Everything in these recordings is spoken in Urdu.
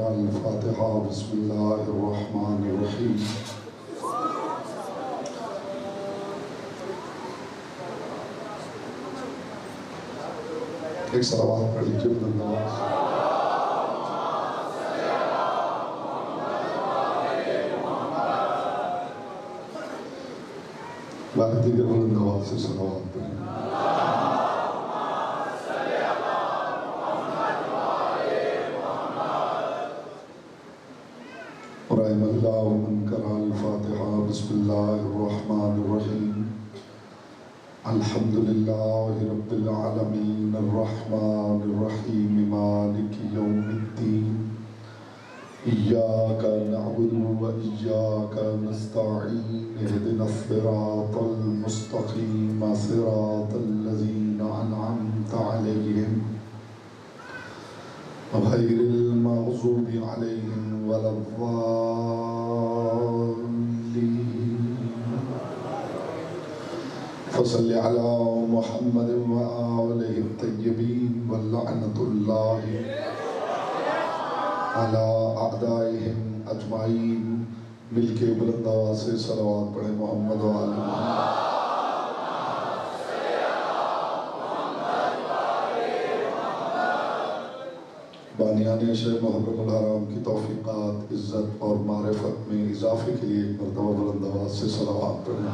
اقرأ الفاتحہ بسم اللہ الرحمن الرحیم۔ ایک صلوات پڑھ لیجیے بلند آواز سے۔ باقی دیگر بلند آواز سے صلوات پڑھیں۔ رحم اللہ من قرأ الفاتحہ بسم اللہ الرحمن الرحیم۔ الحمدللہ رب العالمین الرحمن الرحیم مالک یوم الدین۔ ایاک نعبد و ایاک نستعین اہدنا الصراط المستقیم صراط الذین انعمت علیہم غیر المغضوب علیہم ولا الضالین۔ فصل علی محمد وآلہ الطیبین ولعنۃ اللہ علی اعدائہم اجمعین۔ مل کے بلند آواز سے صلوات پڑھیں محمد وآلہ محمد۔ بانیان شیخ محرم الحرام کی توفیقات، عزت اور معرفت میں اضافے کے لیے ایک مرتبہ بلند آواز سے صلوات پڑھیں۔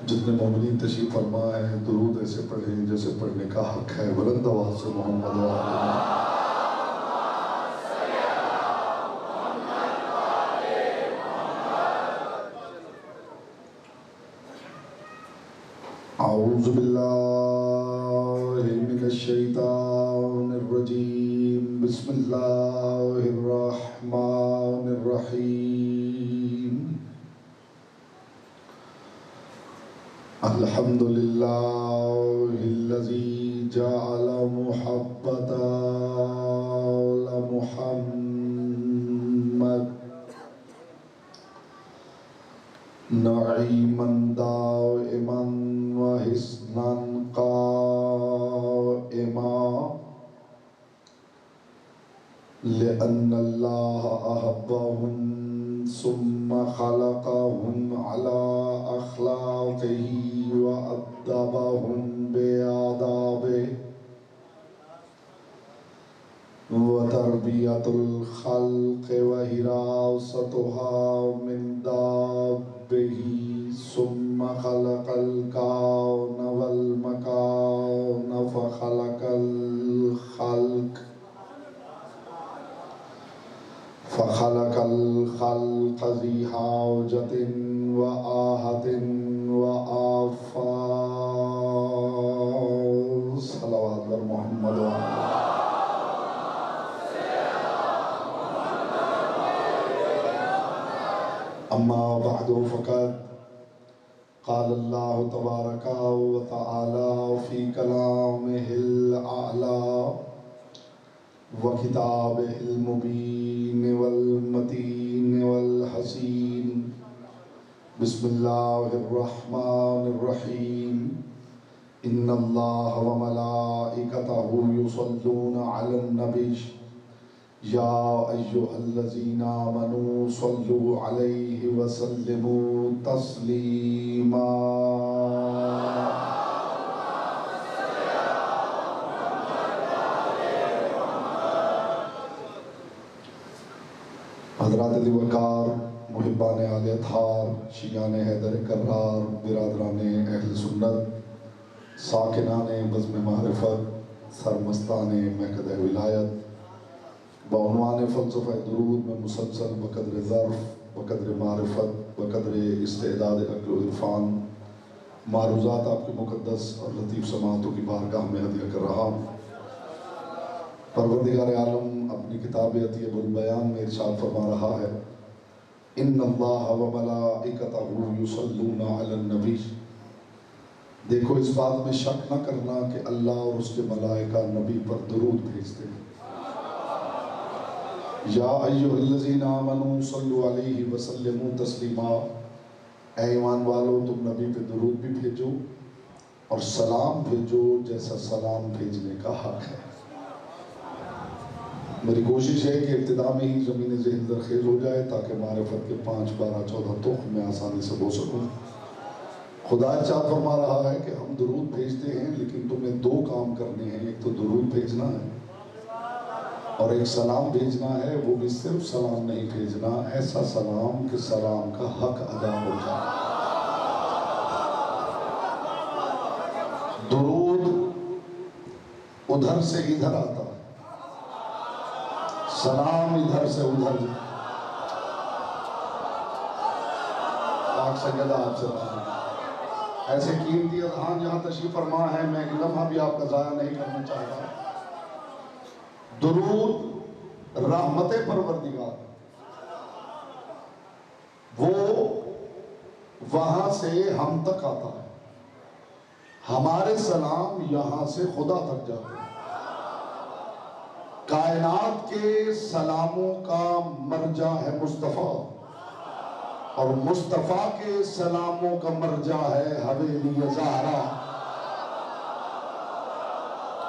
جتنے مومنین تشریف فرما ہیں درود ایسے پڑھیں جیسے پڑھنے کا حق ہے، بلند آواز سے محمد و آلہ محمد۔ اعوذ باللہ من الشیطان الرجیم، بسم اللہ الرحمن الرحیم۔ الحمدللہ الذی جعل محبت آل محمد نعیما دائما وحسنا قائما، لأن اللہ احبهم ثم خلقهم على أخلاقه وأدبهم بآدابه، وتربية الخلق وحراستها من دابه، ثم خلق الكون والمكان فخلق الخلق ذی حاجة وآہة وآفات۔ صلوات بر محمد اما بعد فقد قال اللہ تبارک و تعالی فی کلامہ الاعلی وکتابہ المبین والمتین والحسین۔ بسم اللہ الرحمن الرحیم۔ ان اللہ وملائکتہ یصلون علی النبی یا ایہا الذین آمنوا صلوا علیہ وسلموا تسلیما۔ حضرات علی وقار، محبان آل اطہار، شیعان حیدر کرار، برادران اہل سنت، ساکنان بزم معرفت، سرمستان مہکدہ ولایت، بعنوان فلسفہ درود میں مسلسل بقدر ظرف، بقدر معرفت، بقدر استعداد عقل و عرفان معروضات آپ کی مقدس اور لطیف سماعتوں کی بارگاہ میں ہدیہ کر رہا ہوں۔ پروردگار عالم اپنی کتاب عطیب البیان میں ارشاد فرما رہا ہے، ان اللہ وملائکتہ یصلون علی النبی۔ دیکھو اس بات میں شک نہ کرنا کہ اللہ اور اس کے ملائکہ نبی پر درود بھیجتے ہیں۔ یا ایہا الذین آمنوا صلوا علیہ وسلموا تسلیما، اے ایمان والو تم نبی پہ درود بھی بھیجو اور سلام بھیجو جیسا سلام بھیجنے کا حق ہے۔ میری کوشش ہے کہ ابتدا میں ہی زمین ذہن زرخیز ہو جائے تاکہ معرفت کے 5، 12، 14 تخم میں آسانی سے بو سکوں۔ خدا ارشاد فرما رہا ہے کہ ہم درود بھیجتے ہیں لیکن تمہیں 2 کام کرنے ہیں، ایک تو درود بھیجنا ہے اور ایک سلام بھیجنا ہے، وہ بھی صرف سلام نہیں بھیجنا، ایسا سلام کہ سلام کا حق ادا ہو جائے۔ درود ادھر سے ادھر آتا ہے، سلام ادھر سے ادھر جائے۔ پاک سید آپ سے بات ایسے قیمتی اذہان جہاں تشریف فرما ہے، میں ایک لمحہ بھی آپ کا ضائع نہیں کرنا چاہتا۔ درود رحمت پروردگار، وہ وہاں سے ہم تک آتا ہے، ہمارے سلام یہاں سے خدا تک جاتے ہیں۔ کائنات کے سلاموں کا مرجع ہے مصطفیٰ، اور مصطفیٰ کے سلاموں کا مرجع ہے حویلی زہرا۔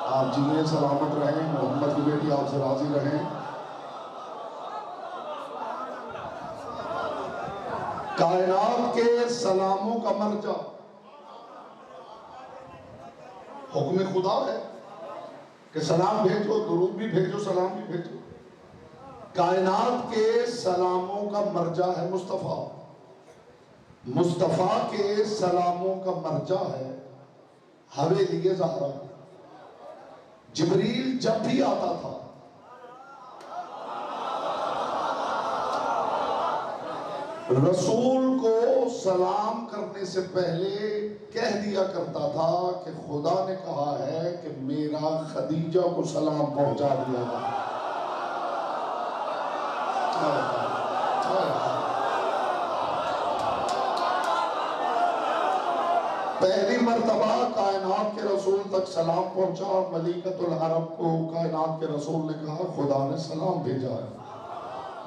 آپ جیئے سلامت رہیں، محمد کی بیٹی آپ سے راضی رہیں۔ کائنات کے سلاموں کا مرجع حکم خدا ہے کہ سلام بھیجو، درود بھی بھیجو، سلام بھی بھیجو۔ کائنات کے سلاموں کا مرجع ہے مصطفیٰ، مصطفیٰ کے سلاموں کا مرجع ہے حویلی زہرا۔ جبریل جب بھی آتا تھا رسول کو سلام کرنے سے پہلے کہہ دیا کرتا تھا کہ خدا نے کہا ہے کہ میرا خدیجہ کو سلام پہنچا دیا گا۔ پہلی مرتبہ کائنات کے رسول تک سلام پہنچا، ملکۃ العرب کو کائنات کے رسول نے کہا خدا نے سلام بھیجا ہے۔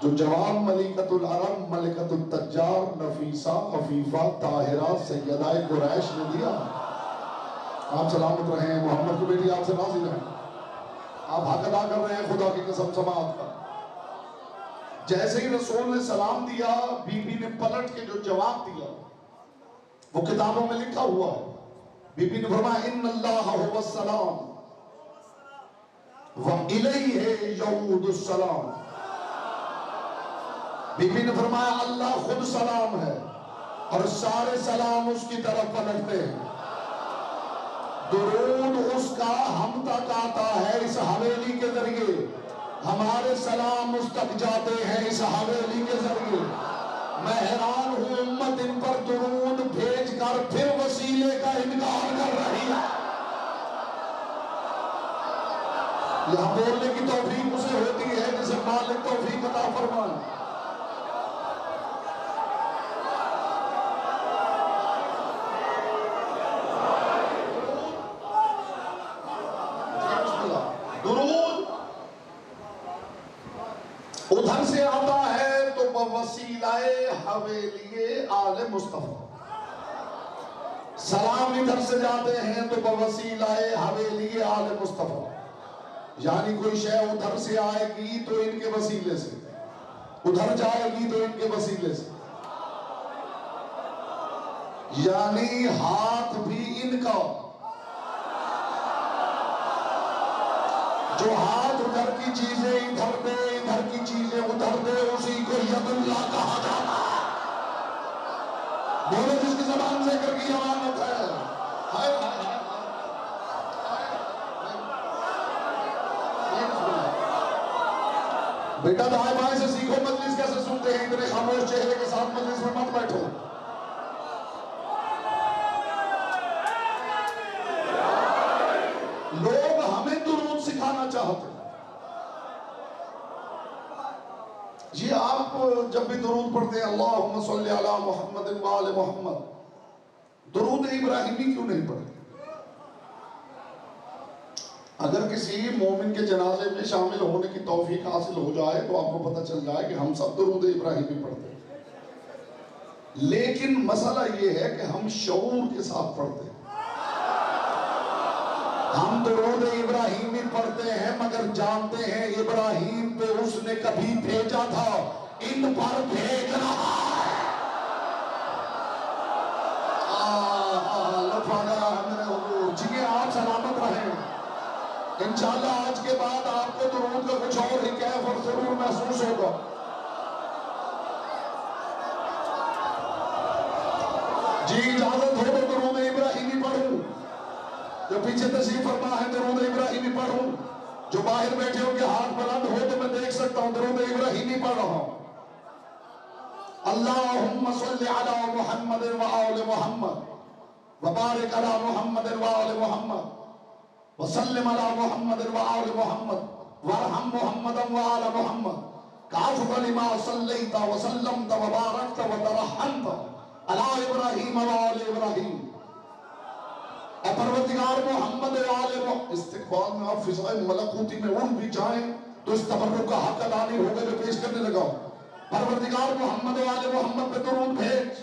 جو جواب ملکۃ العرب، ملکۃ التجار، نفیسہ، عفیفہ، طاہرہ، سیدہ قریش نے دیا۔ آپ سلامت رہیں، محمد کی بیٹی آپ سے راضی رہیں۔ آپ حق ادا کر رہے ہیں خدا کی قسم سماعت کا۔ جیسے ہی رسول نے سلام دیا، بی بی نے پلٹ کے جو جواب دیا وہ کتابوں میں لکھا ہوا ہے۔ بی بی نے فرمایا ان اللہ هو السلام وَإِلَيْهِ يَعُودُ السلام۔ بی بی نے فرمایا اللہ خود سلام ہے اور سارے سلام اس کی طرف پلٹتے ہیں۔ درود اس کا ہم تک آتا ہے اس حویلی کے ذریعے، ہمارے سلام اس تک جاتے ہیں اس حویلی کے ذریعے۔ میں حیران ہوں امت ان پر درود بھیج کر پھر وسیلے کا انکار کر رہی ہے۔ یہاں بولنے کی توفیق اسے ہوتی ہے جسے مالک توفیق عطا فرمائے۔ درود ادھر سے آتا ہے تو بوسیلہ حویلی آل مصطفیٰ، سلام ادھر سے جاتے ہیں تو بوسیلہ حویلی آل مصطفیٰ، یعنی کوئی شے ادھر سے آئے گی تو ان کے وسیلے سے، ادھر جائے گی تو ان کے وسیلے سے، یعنی ہاتھ بھی ان کا، جو ہاتھ ادھر کی چیزیں ادھر دے، ادھر کی چیزیں ادھر دے، اسی کو ید اللہ کہا جاتا ہے۔ بولو جس کی زبان سے کر کی امانت ہے۔ بیٹا دائیں بائیں سے سیکھو، مجلس کیسے سنتے ہیں، اتنے خاموش چہرے کے ساتھ مجلس میں مت بیٹھو۔ لوگ ہمیں درود سکھانا چاہتے ہیں۔ جی آپ جب بھی درود پڑھتے ہیں اللہم صلی علی محمد وآل محمد، درود ابراہیمی کیوں نہیں پڑھتے؟ اگر کسی مومن کے جنازے میں شامل ہونے کی توفیق حاصل ہو جائے تو آپ کو پتہ چل جائے کہ ہم سب درود ابراہیمی پڑھتے ہیں، لیکن مسئلہ یہ ہے کہ ہم شعور کے ساتھ پڑھتے ہیں۔ ہم درود ابراہیمی پڑھتے ہیں مگر جانتے ہیں ابراہیم پہ اس نے کبھی بھیجا تھا، ان پر بھیج رہا ہے۔ لطف آ گیا ہے میرے حضور جی، آپ سلامت رہیں۔ انشاءاللہ آج کے بعد آپ کو درود کا کچھ اور ہی کیف اور سرور محسوس ہوگا۔ جی اجازت ہو تو درود ابراہیمی پڑھوں، جو پیچھے تشریف فرما ہے درود ابراہیمی پڑھوں، جو باہر بیٹھے ہو کے ہاتھ بلند ہو تو میں دیکھ سکتا ہوں، درود ابراہیمی پڑھ رہا ہوں۔ اللہم صلی علی محمد و آل محمد وبارک علی محمد و آل محمد وسلم علی محمد و آل محمد وارحم محمد و آل محمد کافضل ما صلیت وسلمت وبارکت وترحمت علی ابراہیم و آل ابراہیم۔ اے پروردگار محمد و آل محمد، استقبال میں آپ فضائے ملکوتی میں اڑ بھی جائیں تو اس تبرک کا حق ادا نہیں ہوگا جو پیش کرنے لگا ہوں۔ پروردگار محمد و آل محمد پہ درود بھیج،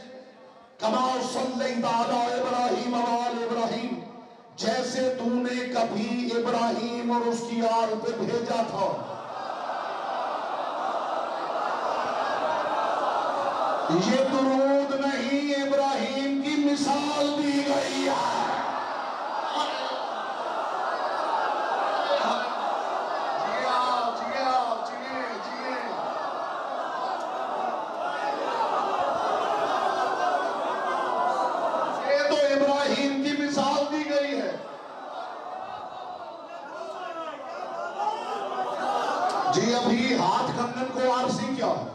کما صلیت علی ابراہیم و آل ابراہیم، جیسے تو نے کبھی ابراہیم اور اس کی آل پہ بھیجا تھا۔ یہ درود نہیں، ابراہیم کی مثال دی گئی ہے۔ جی ابھی ہاتھ کنگن کو عارضی کیا ہے؟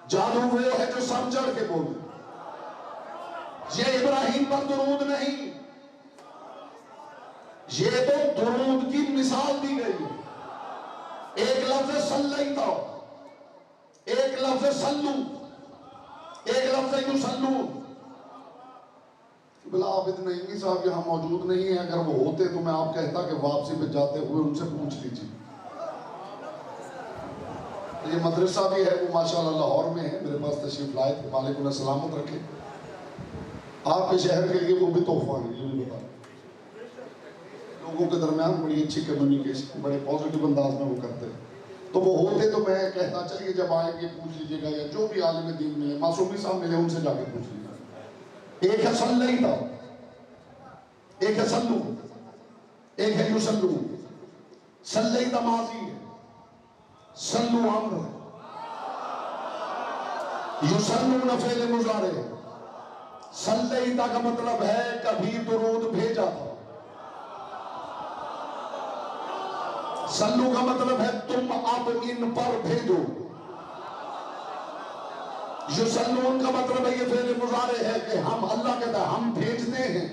جادو وہ ہے جو سر چڑھ کے بولے۔ یہ ابراہیم پر درود نہیں، یہ تو درود کی مثال دی گئی ہے۔ ایک لفظ صلیتا، ایک لفظ صلو، ایک لفظ یصلون۔ بلا عابد نعیمی صاحب یہاں موجود نہیں ہیں، اگر وہ ہوتے تو میں آپ کہتا کہ واپسی پہ جاتے ہوئے ان سے پوچھ لیجیے۔ یہ مدرسہ بھی ہے، وہ ماشاءاللہ لاہور میں ہے، میرے پاس تشریف لائے تھے، مالک انہیں سلامت رکھے۔ آپ کے شہر کے لیے وہ بھی تحفہ ہے، یہ بھی بتا لوگوں کے درمیان بڑی اچھی کمیونیکیشن، بڑے پازیٹیو انداز میں وہ کرتے ہیں۔ تو وہ ہوتے تو میں کہتا چلیے جب آئیں گے پوچھ لیجیے گا، یا جو بھی عالم دین ملے، معصومی صاحب ملے، ان سے جا کے پوچھ لیجیے۔ ایک ہے صلیتا، ایک ہے صلو، ایک ہے یصلون۔ صلیتا ماضی ہے، صلو امر ہے، یصلون فعل مضارع ہے۔ صلیتا کا مطلب ہے کبھی درود بھیجا تھا۔ صلو کا مطلب ہے تم اب ان پر بھیجو۔ یصلون کا مطلب ہے یہ فعل مضارع ہے کہ ہم، اللہ کہتا ہے ہم بھیجتے ہیں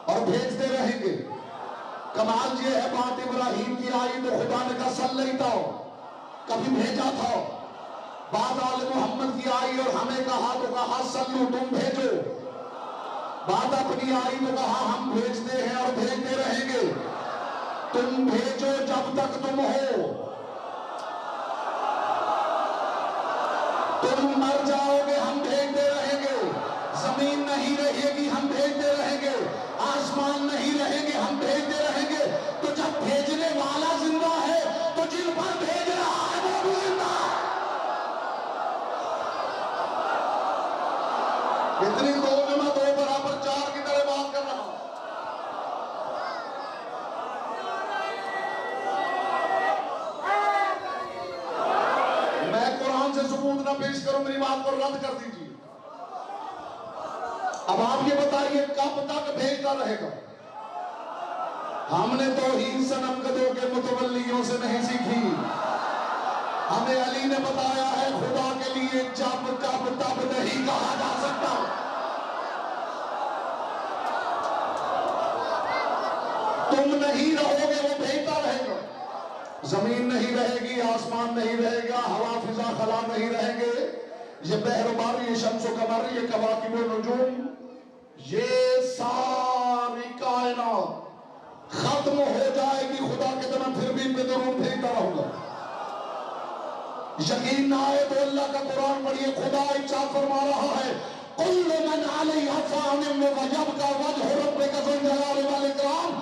اور بھیجتے رہیں گے۔ کمال یہ ہے بات ابراہیم کی آئی تو خدا نے کہا صلیتا، کبھی بھیجا تھا۔ بات آل محمد کی آئی اور ہمیں کہا تو کہا صلو، تم بھیجو۔ بات اپنی آئی تو کہا ہم بھیجتے ہیں اور بھیجتے رہیں گے۔ تم بھیجو جب تک تم ہو، تم مر جاؤ گے ہم بھیجتے رہیں گے۔ زمین نہیں رہے گی ہم بھیجتے رہیں گے، آسمان نہیں رہیں گے ہم بھیجتے رہیں گے۔ تو جب بھیجنے والا زندہ ہے تو جن پر بھیج رہا ہے وہ بھی زندہ ہے۔ اتنی دو جمع دو برابر چار کی طرح بات کر رہا ہوں۔ میں قرآن سے ثبوت نہ پیش کروں، میری بات پر رد کر دیجیے۔ اب آپ یہ بتائیے کب تک بھیجتا رہے گا؟ ہم نے توحید صنم قدوں کے متولیوں سے نہیں سیکھی، ہمیں علی نے بتایا ہے خدا کے لیے جب کب تب نہیں کہا جا سکتا۔ تم نہیں رہو گے وہ بھیجتا رہے گا۔ زمین نہیں رہے گی، آسمان نہیں رہے گا، ہوا فضا خلا نہیں رہیں گے، یہ بحر و بحر، یہ شمس و قمر، یہ کواکب و نجوم، یہ ساری کائنات ختم ہو جائے گی، خدا کے دن پھر بھی میں درود بھیجتا رہوں گا۔ یقین نہ آئے تو اللہ کا قرآن پڑھیے، خدا ارشاد فرما رہا ہے کل من علیہا فان ویبقى وجہ ربک ذو الجلال والاکرام،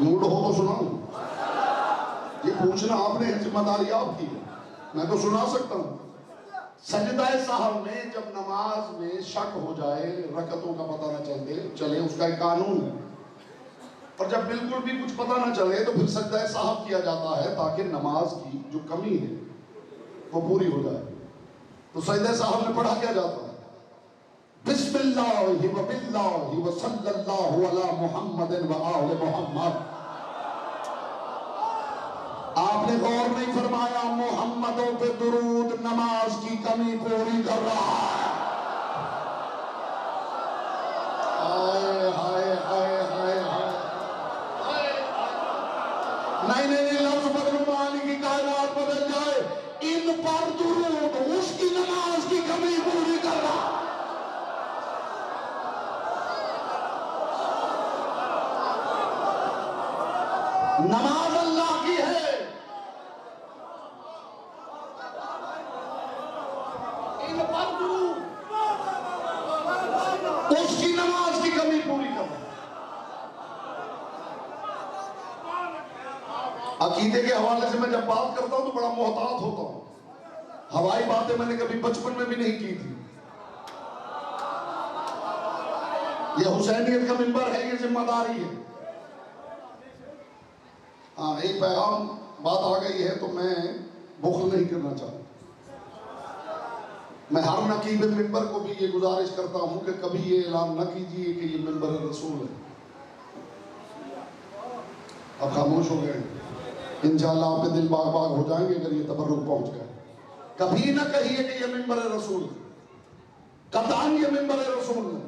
موڈ ہو تو سناؤں؟ یہ پوچھنا آپ نے ذمہ داری آپ کی ہے، میں تو سنا سکتا ہوں۔ سجدہ سہو میں جب نماز میں شک ہو جائے، رکعتوں کا پتہ نہ چلے، اس کا ایک قانون ہے، اور جب بالکل بھی کچھ پتہ نہ چلے تو پھر سجدہ سہو کیا جاتا ہے تاکہ نماز کی جو کمی ہے وہ پوری ہو جائے۔ تو سجدہ سہو میں پڑھا کیا جاتا ہے؟ بسم اللہ و باللہ و صلی اللہ علی محمد و آل محمد۔ آپ نے غور نہیں فرمایا محمدوں پہ درود نماز کی کمی پوری کر رہا ہے۔ ہائے ہائے ہائے ہائے ہائے، نہیں لفظ بدل معنی کی کائنات بدل جائے، ان پر درود اس کی نماز کی کمی پوری کر رہا ہے۔ نماز اللہ کی ہے، ان پر درود اس کی نماز کی کمی پوری کر رہا ہے۔ عقیدے کے حوالے سے میں جب بات کرتا ہوں تو بڑا محتاط ہوتا ہوں، ہوائی باتیں میں نے کبھی بچپن میں بھی نہیں کی تھی۔ یہ حسینیت کا منبر ہے، یہ ذمہ داری ہے۔ ہاں، ایک پیغام بات آ گئی ہے تو میں بخل نہیں کرنا چاہتا۔ میں ہر نقیب منبر کو بھی یہ گزارش کرتا ہوں کہ کبھی یہ اعلان نہ کیجیے کہ یہ منبر رسول ہے۔ اب خاموش ہو گئے، انشاءاللہ آپ کے دل باغ باغ ہو جائیں گے اگر یہ تبرک پہنچ گئے۔ کبھی نہ کہیے کہ یہ منبر رسول ہے، قطعاً یہ منبر رسول ہے،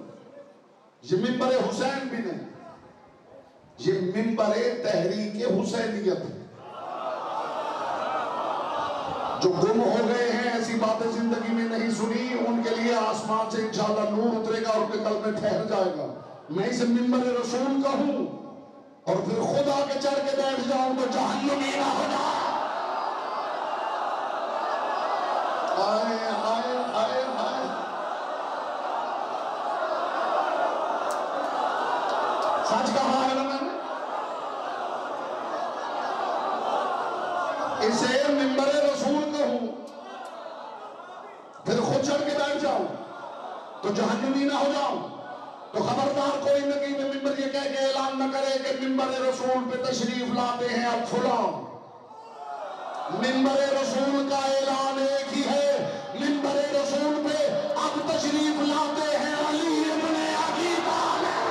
یہ منبر حسین بھی نہیں، یہ منبر تحریک حسینیت ہے۔ جو گم ہو گئے ہیں، ایسی باتیں زندگی میں نہیں سنی، ان کے لیے آسمان سے انشاءاللہ نور اترے گا اور ان کے قلب میں ٹھہر جائے گا۔ میں اسے منبر رسول کہوں اور پھر خدا کے چڑھ کے بیٹھ جاؤں تو جہنمی نہ ہو جائے۔ ہائے ہائے ہائے ہائے، سچ کہا ہے نا میں نے؟ اسے منبر رسول کہوں پھر خود چڑھ کے بیٹھ جاؤں تو جہنمی نہ ہو جاؤں، تو خبردار کوئی نقیب منبر یہ کہہ کے اعلان نہ کرے کہ منبر رسول پہ تشریف لاتے ہیں اب فلاں۔ منبر رسول کا اعلان ایک ہی ہے، منبر رسول پہ اب تشریف لاتے ہیں علی ابن ابی طالب۔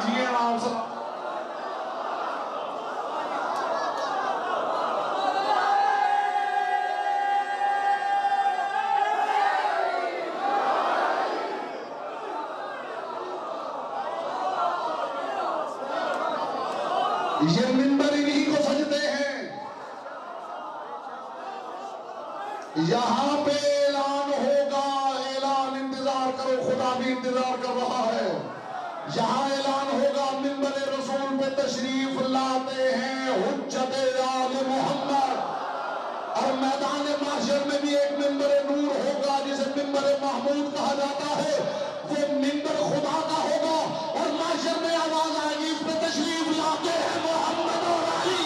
جی آرام سے۔ یہ منبر انہی کو سجدے ہیں۔ یہاں پہ اعلان ہوگا، اعلان انتظار کرو، خدا بھی انتظار کر رہا ہے۔ یہاں اعلان ہوگا منبر رسول پہ تشریف لاتے ہیں حجت آل محمد، اور میدان محشر میں بھی ایک منبر نور ہوگا جسے منبر محمود کہا جاتا ہے۔ وہ منبر خدا کا ہوگا اور محشر میں آواز آئے گی اس پہ تشریف لاتے ہیں محمد اور علی۔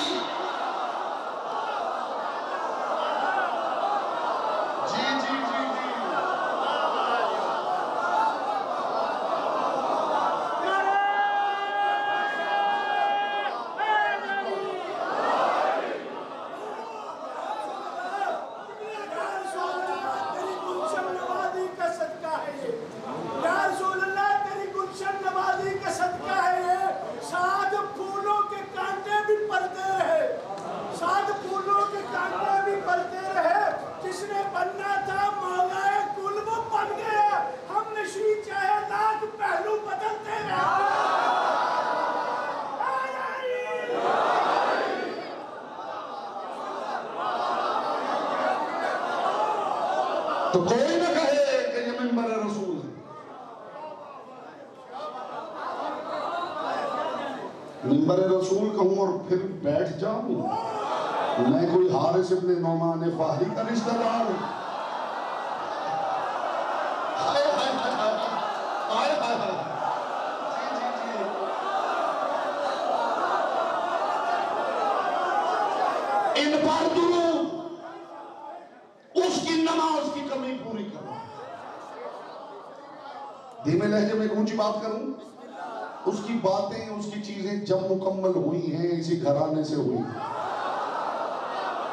تو کوئی نہ کہے کہ یہ منبر رسول ہے۔ منبر رسول کہوں اور پھر بیٹھ جاؤں، میں کوئی حارث ابن نعمان فہری کا رشتہ دار ہوں؟ آئے آئے آئے ان پر درود اس کی نماز کی کمی پوری کرو. دھیمے لہجے میں ایک اونچی بات کروں. اس کی باتیں اس کی چیزیں جب مکمل ہوئی ہیں اسی گھرانے سے ہوئی.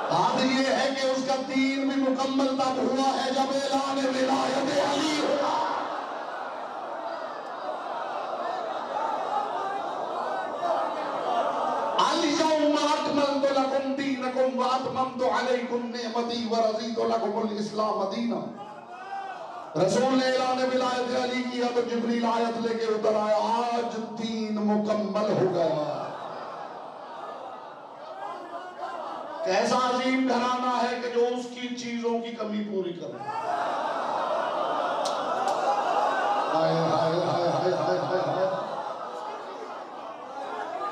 بات یہ ہے کہ اس کا دین بھی مکمل تب ہوا ہے جب اعلان ولایت علی ہوا. اليوم اکملت لکم دینکم واتممت علیکم نعمتی ورضیت لکم الاسلام دینا. رسول نے اعلان ولایت علی کیا تو جبریل آیت لے کے اتر آیا آج دین مکمل ہو گیا. کیسا عظیم گھرانہ ہے کہ جو اس کی چیزوں کی کمی پوری کرے.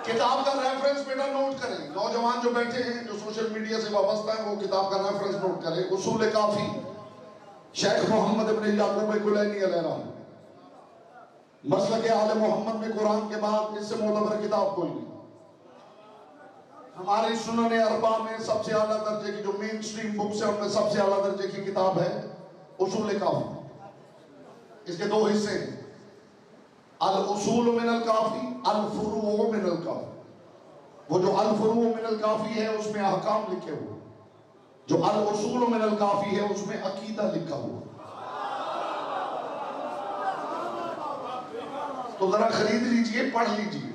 کتاب کا ریفرنس بیٹا نوٹ کریں. نوجوان جو بیٹھے ہیں جو سوشل میڈیا سے وابستہ ہیں وہ کتاب کا ریفرنس نوٹ کریں. اصول کافی شیخ محمد ابن یعقوب کلینی علیہ الرحمہ. مسلک آل محمد میں قرآن کے بعد اس سے معتبر کتاب کوئی نہیں. ہماری سنن اربعہ میں سب سے اعلیٰ درجے کی جو مین سٹریم بکس ہیں ان میں سب سے اعلیٰ درجے کی کتاب ہے اصول کافی. اس کے دو حصے ہیں الاصول من الکافی الفروع من الکافی. وہ جو الفروع من الکافی ہے اس میں احکام لکھے ہوئے. جو الاصول من الکافی ہے اس میں عقیدہ لکھا ہوا. تو ذرا خرید لیجئے پڑھ لیجئے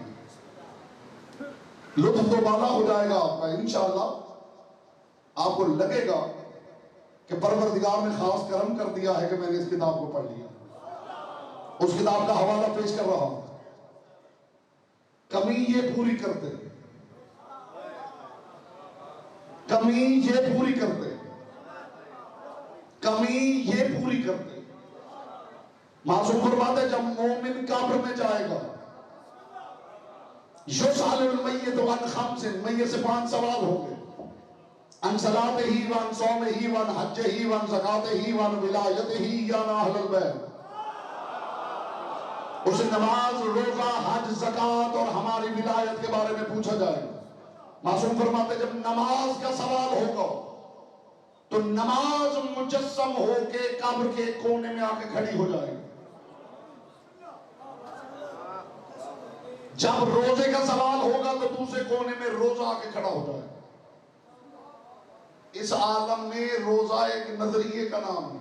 لطف تو بالا ہو جائے گا آپ کا انشاءاللہ. آپ کو لگے گا کہ پروردگار نے خاص کرم کر دیا ہے کہ میں نے اس کتاب کو پڑھ لیا. اس کتاب کا حوالہ پیش کر رہا ہوں. کمی یہ پوری کرتے کمی یہ پوری کرتے کمی یہ پوری کرتے. معصوم فرماتے جب مومن قبر میں جائے گا یسأل المیت عن خمس میت سے 5 سوال ہوں گے. عن صلاتہ وعن صومہ وعن حجہ وعن زکاتہ وعن ولایتہ یا اہل البیت. اسے نماز روزہ حج زکات اور ہماری ولایت کے بارے میں پوچھا جائے گا. معصوم فرماتے جب نماز کا سوال ہوگا تو نماز مجسم ہو کے قبر کے کونے میں آ کے کھڑی ہو جائے گی. جب روزے کا سوال ہوگا تو دوسرے کونے میں روزہ آ کے کھڑا ہو جائے گا. اس عالم میں روزہ ایک نظریے کا نام ہے.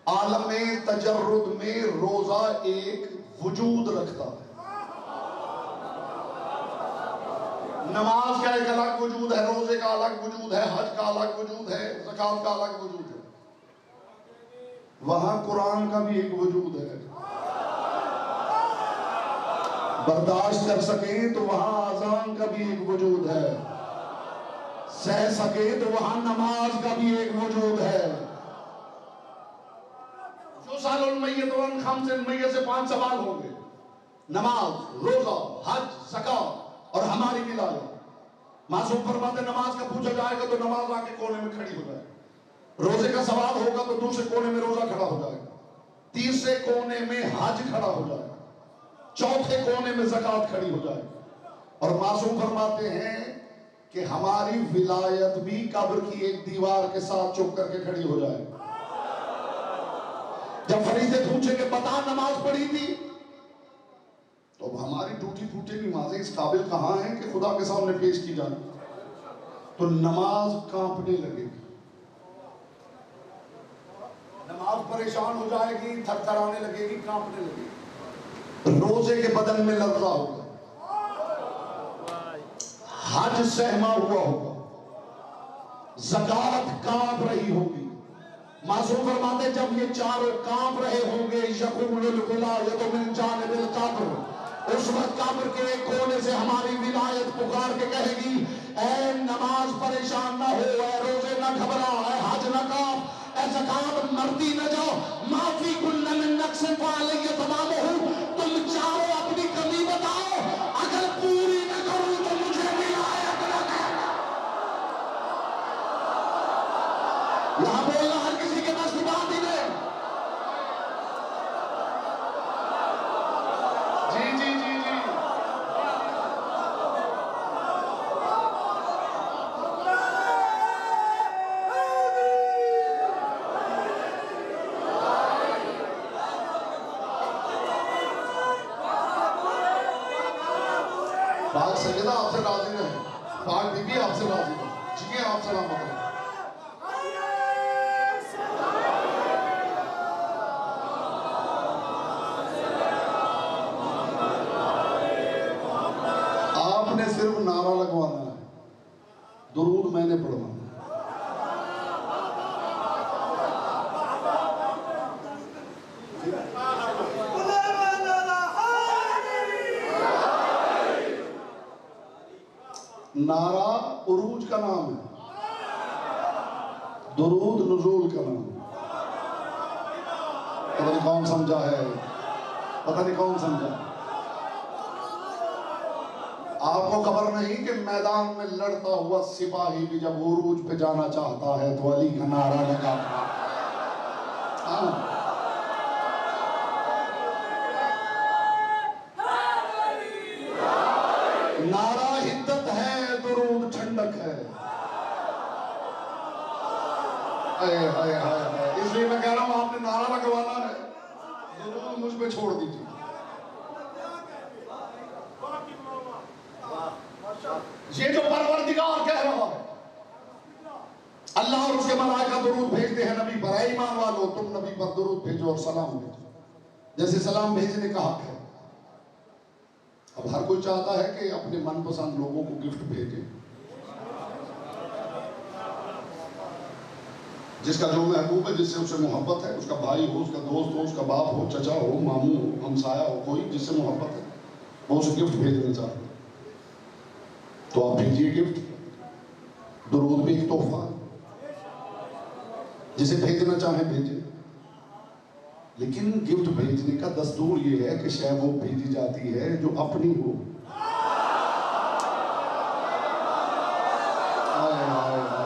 عالم تجرد میں روزہ ایک وجود رکھتا ہے. نماز کا ایک الگ وجود ہے, روزے کا الگ وجود ہے, حج کا الگ وجود ہے, زکات کا الگ وجود ہے. وہاں قرآن کا بھی ایک وجود ہے. برداشت کر سکیں تو وہاں اذان کا بھی ایک وجود ہے. سہ سکے تو وہاں نماز کا بھی ایک وجود ہے. یسأل المیت عن خمس میت سے 5 سوال ہوں گے. نماز, روزہ, حج, زکات اور ہماری ولایت. معصوم فرماتے نماز کا پوچھا جائے گا تو نماز آ کے کونے میں کھڑی ہو جائے گی. روزے کا سوال ہوگا تو دوسرے کونے میں روزہ کھڑا ہو جائے گا. تیسرے کونے میں حج کھڑا ہو جائے گا. چوتھے کونے میں زکات کھڑی ہو جائے گی. اور معصوم فرماتے ہیں کہ ہماری ولایت بھی قبر کی ایک دیوار کے ساتھ چپ کر کے کھڑی ہو جائے گی. جب فرشتے پوچھیں کہ بتا نماز پڑھی تھی تو اب ہماری ٹوٹی پھوٹی نمازیں اس قابل کہاں ہیں کہ خدا کے سامنے پیش کی جائیں. تو نماز کانپنے لگے گی. نماز پریشان ہو جائے گی, تھر تھر آنے لگے گی, کانپنے لگے گی. روزے کے بدن میں لرزہ ہوگا, حج سہما ہوا ہوگا, زکات کانپ رہی ہوگی. معصوم فرماتے جب یہ چاروں کانپ رہے ہوں گے یقول الولایت من جانب القبر, اس وقت قبر کے ایک کونے سے ہماری ولایت پکار کے کہے گی اے نماز پریشان نہ ہو, اے روزے نہ گھبرا, اے حج نہ کانپ, اے زکات مرتی نہ جاؤ, ما فی کل من نقص فعلی تمامہ. تم چاروں اپنی کمی بتاؤ, اگر پوری نہ کروں تو مجھے ولایت نہ کہنا. یہاں بولنا ہر کسی کے پاس کی بات ہی نہیں. پاک سیدہ آپ سے راضی رہے، پاک بی بی آپ سے راضی رہے، جی آپ سلامت رہے۔ آپ نے صرف نعرہ لگوانا ہے، درود میں نے پڑھوانا۔ نعرہ عروج کا نام ہے، درود نزول کا نام ہے۔ پتہ نہیں کون سمجھا ہے، پتہ نہیں کون سمجھا۔ آپ کو خبر نہیں کہ میدان میں لڑتا ہوا سپاہی بھی جب عروج پہ جانا چاہتا ہے تو علی کا نعرہ لگاتا ہے۔ نعرہ حدت ہے، درود ٹھنڈک ہے۔ اس لیے میں کہہ رہا ہوں آپ نے نعرہ لگوانا ہے، درود مجھ پہ چھوڑ دیجیے۔ یہ جو پروردگار کہہ رہا ہے، اللہ اور اس کے ملائکہ درود بھیجتے ہیں نبی پر، اے ایمان والو تم نبی پر درود بھیجو اور سلام بھیجو، جیسے سلام بھیجنے کا حق ہے۔ اب ہر کوئی چاہتا ہے کہ اپنے من پسند لوگوں کو گفٹ بھیجے، جس کا جو محبوب ہے، جس سے اسے محبت ہے، اس کا بھائی ہو، اس کا دوست ہو، اس کا باپ ہو، چچا ہو، ماموں ہو، ہمسایہ ہو، کوئی جس سے محبت ہے وہ اسے گفٹ بھیجنا چاہتا ہے تو آپ بھیجیے گفٹ۔ درود بھی ایک تحفہ ہے، جسے بھیجنا چاہیں بھیجیں، لیکن گفٹ بھیجنے کا دستور یہ ہے کہ شے وہ بھیجی جاتی ہے جو اپنی ہو۔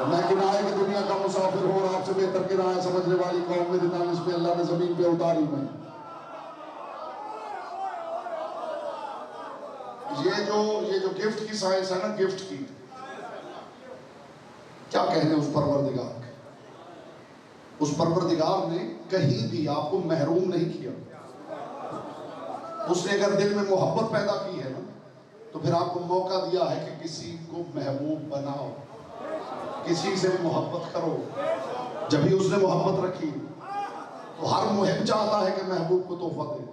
میں کنائے کی دنیا کا مسافر ہوں اور آپ سے بہتر کنایہ سمجھنے والی قوم میری دانش میں اللہ نے زمین پہ اتاری میں۔ یہ جو گفٹ کی سائنس ہے نا، گفٹ کی، کیا کہنے اس پروردگار کے؟ اس پروردگار نے کہیں بھی آپ کو محروم نہیں کیا۔ اس نے اگر دل میں محبت پیدا کی ہے نا تو پھر آپ کو موقع دیا ہے کہ کسی کو محبوب بناؤ، کسی سے محبت کرو۔ جب ہی اس نے محبت رکھی تو ہر محب چاہتا ہے کہ محبوب کو تحفہ دے،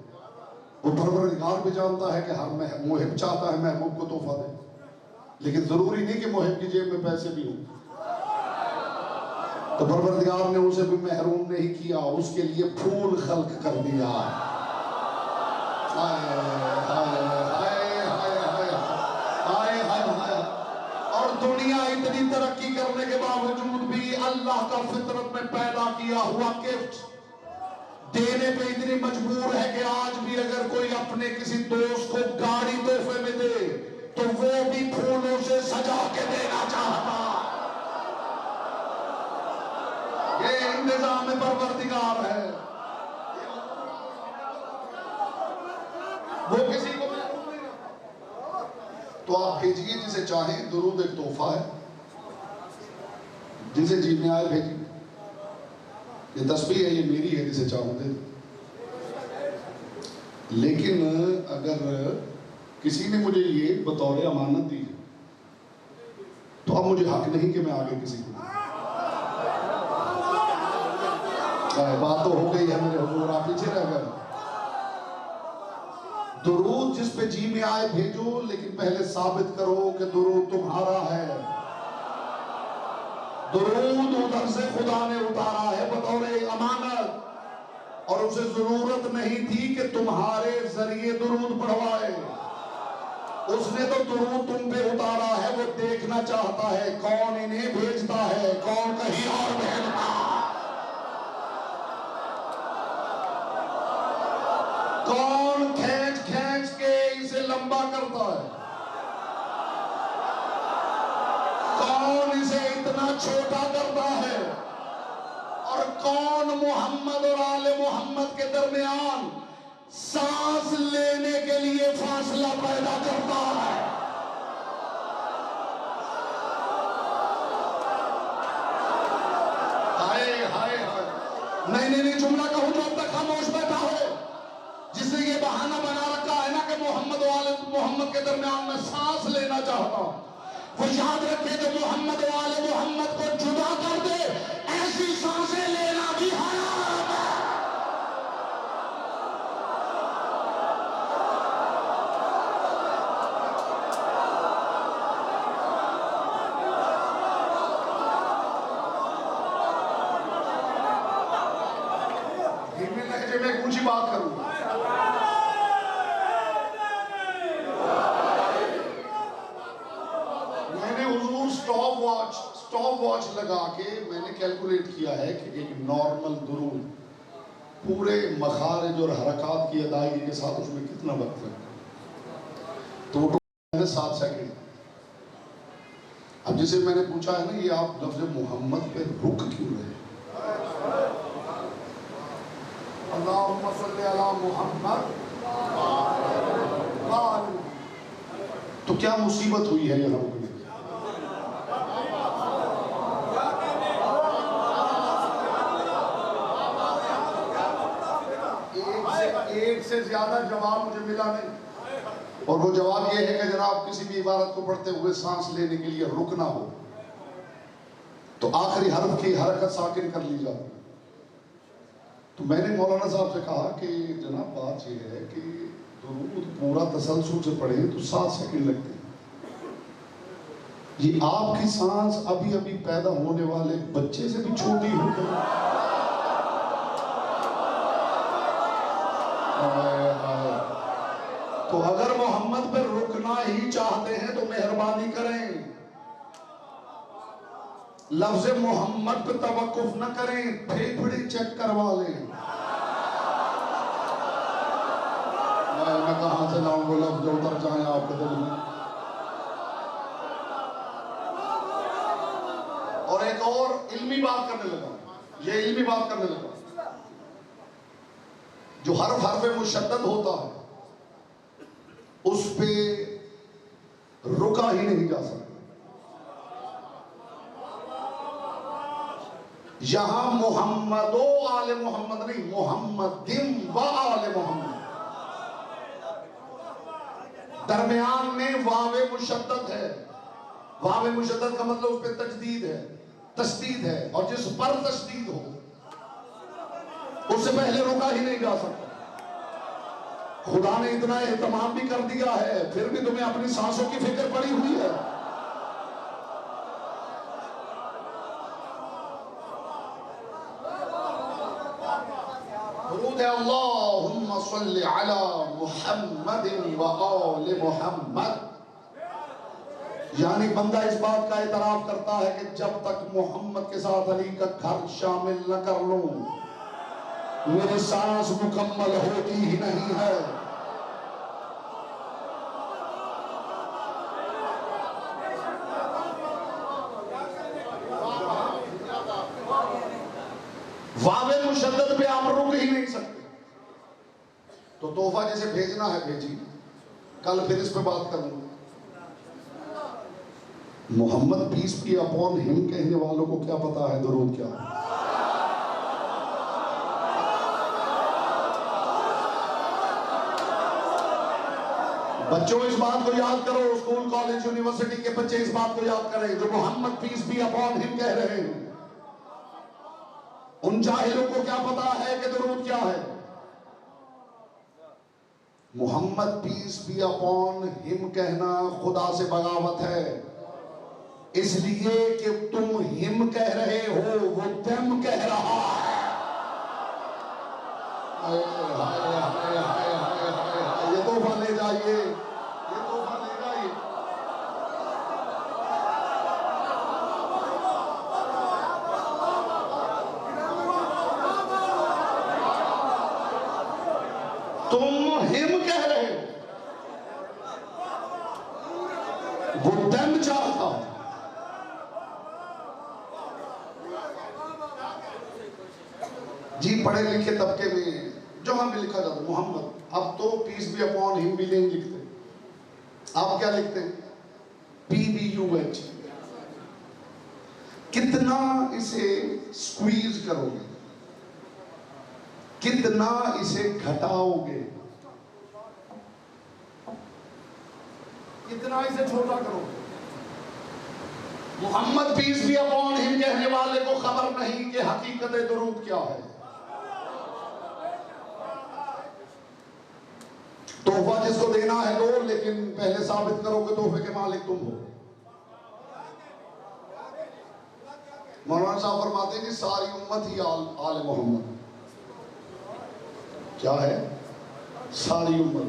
وہ پروردگار بھی جانتا ہے کہ ہر محب چاہتا ہے محبوب کو تحفہ دے، لیکن ضروری نہیں کہ محب کی جیب میں پیسے بھی ہوں۔ تو پروردگار نے اسے بھی محروم نہیں کیا، اس کے لیے پھول خلق کر دیا۔ اور دنیا اتنی ترقی کرنے کے باوجود بھی اللہ کا فطرت میں پیدا کیا ہوا گفٹ دینے پہ اتنی مجبور ہے کہ آج بھی اگر کوئی اپنے کسی دوست کو گاڑی تحفے میں دے تو وہ بھی پھولوں سے سجا کے دینا چاہتا۔ یہ انتظام پروردگار ہے، وہ کسی کو تو آپ بھیجیے جسے چاہیں۔ درود ایک تحفہ ہے، جسے جیب میں آئے بھیجیے۔ یہ تسبیح ہے، یہ میری ہے، جسے چاہوں دے دو۔ لیکن اگر کسی نے مجھے یہ بطور امانت دی تو اب مجھے حق نہیں کہ میں آگے کسی کو بات تو ہو گئی ہے میرے حضور، آپ پیچھے رہ گئے۔ درود جس پہ جی میں آئے بھیجو، لیکن پہلے ثابت کرو کہ درود تمہارا ہے۔ درود ادھر سے خدا نے اتارا ہے بطور امانت، اور اسے ضرورت نہیں تھی کہ تمہارے ذریعے درود پڑھوائے۔ اس نے تو درود تم پہ اتارا ہے، وہ دیکھنا چاہتا ہے کون انہیں بھیجتا ہے، کون کہیں اور بھیجتا ہے، کون کھینچ کھینچ کے اسے لمبا کرتا ہے، کون اسے اتنا چھوٹا کرتا ہے، اور کون محمد اور آل محمد کے درمیان سانس لینے کے لیے فاصلہ پیدا کرتا ہے۔ نہیں جملہ کہوں جو اب تک خاموش بیٹھا ہو، جس نے یہ بہانہ بنا رکھا ہے نا کہ محمد و آل محمد کے درمیان میں سانس لینا چاہتا ہوں، وہ یاد رکھے کہ محمد و آل محمد کو جدا کر دے، ایسی سانسیں لینا بھی حرام ہے۔ میں کچھ ہی بات کروں، میں نے حضور سٹاپ واچ لگا کے میں نے کیلکولیٹ کیا ہے کہ ایک نارمل درود پورے مخارج اور حرکات کی ادائیگی کے ساتھ اس میں کتنا وقت لگتا ہے، تو وہ 7 سیکنڈ۔ اب جسے میں نے پوچھا ہے نا یہ آپ لفظ محمد پہ رک کیوں رہے؟ اللہم صلی علی محمد، تو کیا مصیبت ہوئی ہے یہاں رکنے؟ ایک سے زیادہ جواب مجھے ملا نہیں، اور وہ جواب یہ ہے کہ جناب کسی بھی عبارت کو پڑھتے ہوئے سانس لینے کے لیے رکنا ہو تو آخری حرف کی حرکت ساکن کر لی جاتی ہے۔ تو میں نے مولانا صاحب سے کہا کہ جناب بات یہ ہے کہ درود پورا تسلسل سے پڑھیں تو 7 سیکنڈ لگتے ہیں، یہ آپ کی سانس ابھی ابھی پیدا ہونے والے بچے سے بھی چھوٹی ہو گئی۔ تو اگر محمد پر رکنا ہی چاہتے ہیں تو مہربانی کریں، لفظ محمد پہ توقف نہ کریں، پھیپھڑی چیک کروا لیں۔ میں کہاں سے لاؤں وہ لفظ جو اتر جائیں آپ کے دل میں۔ اور ایک اور علمی بات کرنے لگا، یہ علمی بات کرنے لگا، جو حرف مشدد ہوتا ہے اس پہ رکا ہی نہیں جا سکتا۔ یہاں محمد و آل محمد نہیں، محمد و آل محمد، درمیان میں واو مشدد ہے۔ واو مشدد کا مطلب اس پہ تجدید ہے، تشدید ہے، اور جس پر تشدید ہو اس سے پہلے رکا ہی نہیں جا سکتا۔ خدا نے اتنا اہتمام بھی کر دیا ہے، پھر بھی تمہیں اپنی سانسوں کی فکر پڑی ہوئی ہے۔ درود ہے اللہم صلی علی محمد و آل محمد، یعنی بندہ اس بات کا اعتراف کرتا ہے کہ جب تک محمد کے ساتھ علی کا گھر شامل نہ کر لوں میری سانس مکمل ہوتی ہی نہیں ہے۔ واو مشدد پہ آپ رک ہی نہیں سکتے۔ تو تحفہ جسے بھیجنا ہے بھیجی، کل پھر اس پہ بات کروں گا۔ محمد پیس بھی اپون ہم کہنے والوں کو کیا پتا ہے درود کیا ہے؟ بچوں اس بات کو یاد کرو، اسکول کالج یونیورسٹی کے بچے اس بات کو یاد کریں، جو محمد پیس بھی اپون ہم کہہ رہے ہیں ان جاہلوں کو کیا پتا ہے کہ درود کیا ہے؟ محمد پیس بھی اپون ہم کہنا خدا سے بغاوت ہے، اس لیے کہ تم ہم کہہ رہے ہو وہ تم کہہ رہا ہے۔ یہ تحفہ لے جائیے، یہ تحفہ لے جائیے۔ تم ہم کہہ رہے ہو وہ تم چاہتا ہو۔ جی پڑھے لکھے طبقے میں جو ہم لکھا جاتا ہے محمد، اب تو پیس بھی اپون ہم بھی نہیں لکھتے، آپ کیا لکھتے ہیں؟ PBUH۔ کتنا اسے سکویز کرو گے، کتنا اسے گھٹاؤ گے، اتنا اسے چھوٹا کرو. محمد پیس بھی اپون ہم کہنے والے کو خبر نہیں کہ حقیقت درود کیا ہے. تحفہ جس کو دینا ہے دو، لیکن پہلے ثابت کرو کہ تحفے کے مالک تم ہو. مولانا صاحب فرماتے ہیں کہ ساری امت ہی آل محمد. کیا ہے؟ ساری امت.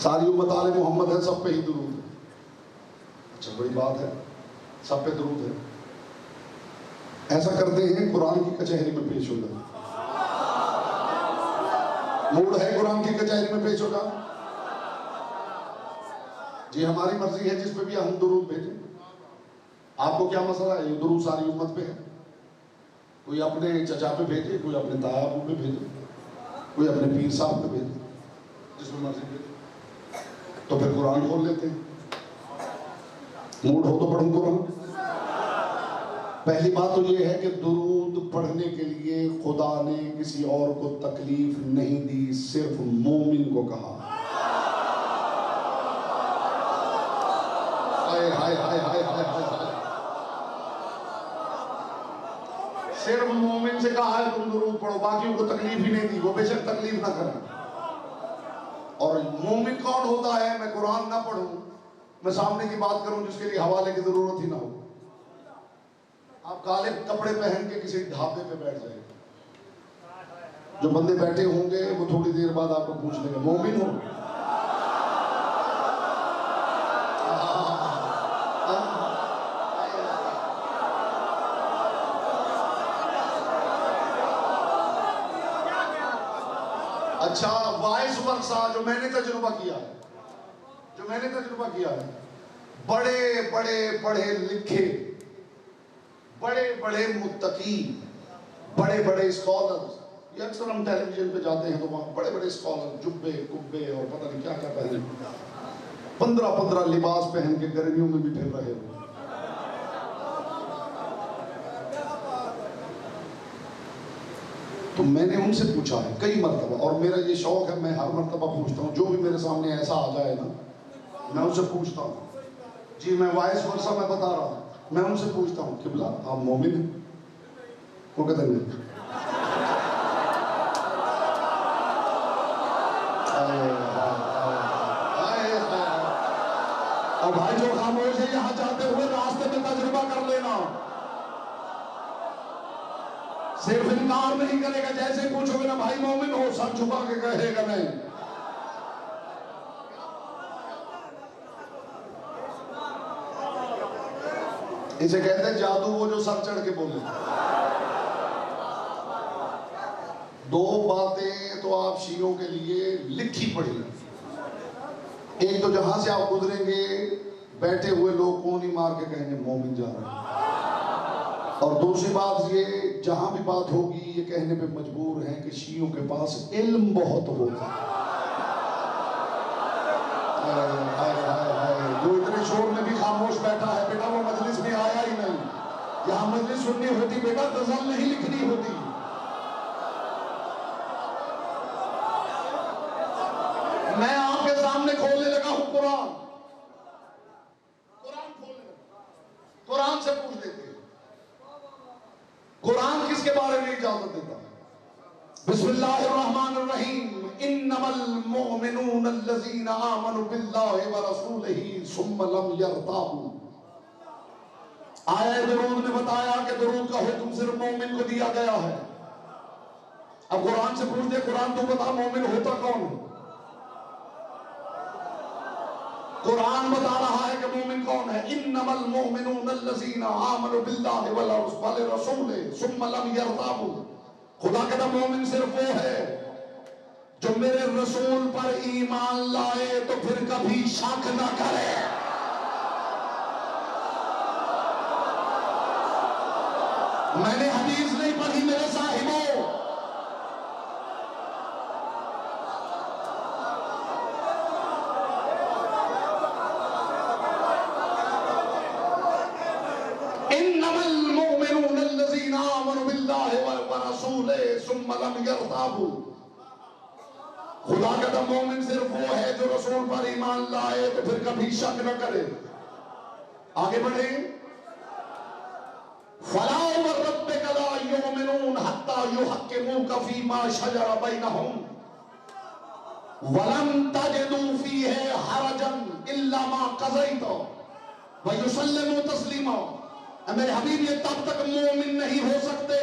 ساری امت آل محمد ہے، سب پہ ہی درود ہے. اچھا بڑی بات ہے، سب پہ درود ہے. ایسا کرتے ہیں قرآن کی کچہری میں پیش ہوگا. موڈ ہے قرآن کی کچہری میں پیش ہوگا. جی ہماری مرضی ہے جس پہ بھی ہم درود بھیجیں. آپ کو کیا مسئلہ ہے؟ یہ درود ساری امت پہ ہے. کوئی اپنے چچا پہ بھیجے، کوئی اپنے تایا ابو پہ بھیجے، کوئی اپنے پیر صاحب پہ بھیجے، جس میں مرضی بھیجے. تو پھر قرآن کھول لیتے ہیں. موڈ ہو تو پڑھوں قرآن. پہلی بات تو یہ ہے کہ درود پڑھنے کے لیے خدا نے کسی اور کو تکلیف نہیں دی، صرف مومن کو کہا. ہائے ہائے ہائے ہائے ہائے ہائے. صرف مومن سے کہا ہے تم درود پڑھو، باقیوں کو تکلیف ہی نہیں دی. وہ بے شک تکلیف نہ کریں. اور مومن کون ہوتا ہے؟ میں قرآن نہ پڑھوں، میں سامنے کی بات کروں جس کے لیے حوالے کی ضرورت ہی نہ ہو. آپ کالے کپڑے پہن کے کسی ڈھابے پہ بیٹھ جائیں، جو بندے بیٹھے ہوں گے وہ تھوڑی دیر بعد آپ کو پوچھ لیں گے مومن ہو؟ اچھا وائس ورثہ جو میں نے تجربہ کیا ہے، بڑے بڑے پڑھے لکھے، بڑے بڑے متقی، بڑے بڑے اسکالرز. یہ اکثر ہم ٹیلی ویژن پہ جاتے ہیں تو وہاں بڑے بڑے اسکالر جبے کبے اور پتہ نہیں کیا کیا پہنے، 15 لباس پہن کے گرمیوں میں بھی پھر رہے ہو. تو میں نے ان سے پوچھا ہے کئی مرتبہ، اور میرا یہ شوق ہے، میں ہر مرتبہ پوچھتا ہوں جو بھی میرے سامنے ایسا آ جائے نا، میں ان سے پوچھتا ہوں. جی میں وائس ورثہ میں بتا رہا ہوں، میں ان سے پوچھتا ہوں قبلہ آپ مومن ہیں؟ وہ کہتے ہیں نہیں. اور بھائی جو خاموش ہے یہاں جاتے ہوئے راستے میں تجربہ کر لینا، صرف انکار نہیں کرے گا. جیسے پوچھو گے نا بھائی مومن ہو، سر چھپا کے کہے گا نہیں. اسے کہتے ہیں جادو، وہ جو سر چڑھ کے بولے. دو باتیں تو آپ شیعوں کے لیے لکھی پڑی. ایک تو جہاں سے آپ گزریں گے بیٹھے ہوئے لوگ کونی مار کے کہیں گے مومن جا رہے ہیں. اور دوسری بات یہ، جہاں بھی بات ہوگی یہ کہنے پہ مجبور ہیں کہ شیعوں کے پاس علم بہت ہوتا ہے. جو اتنے شور میں بھی خاموش بیٹھا ہے، بیٹا وہ مجلس میں آیا ہی نہیں. یہاں مجلس سننی ہوتی بیٹا، غزل نہیں لکھنی ہوتی. میں آپ کے سامنے کھولنے لگا ہوں قرآن کھولنے لگا. قرآن سے پوچھ لیتے ہیں قرآن کس کے بارے میں اجازت دیتا ہے؟ بسم اللہ الرحمن الرحیم. انما المؤمنون الذین آمنوا باللہ ورسولہ ثم لم یرتابوا. آیہ درود نے بتایا کہ درود کا حکم صرف مومن کو دیا گیا ہے. اب قرآن سے پوچھ دے، قرآن تو بتا مومن ہوتا کون ہے؟ قرآن بتا رہا ہے کہ مومن کون ہے. انما المؤمنون الذین آمنوا باللہ ورسولہ ثم لم یرتابوا. خدا کہتا مومن صرف وہ ہے جو میرے رسول پر ایمان لائے تو پھر کبھی شک نہ کرے. میں نے حدیث نہیں پڑھی میرے صاحبوں. انما المؤمنون الذین آمنوا باللہ ورسولہ ثم لم یرتابوا. خدا کا دم مومن صرف وہ ہے جو رسول پر ایمان لائے تو پھر کبھی شک نہ کرے. آگے بڑھیں. فَلَا وَرَبِّكَ لَا يُؤْمِنُونَ حَتَّى يُحَكِّمُوكَ فِي مَا شَجَرَ بَيْنَهُمْ وَلَن تَجِدُوا فِيهِ حَرَجًا إِلَّا مَا قَضَيْتَ وَيُسَلِّمُوا تَسْلِيمًا. میرے حبیب یہ تب تک مومن نہیں ہو سکتے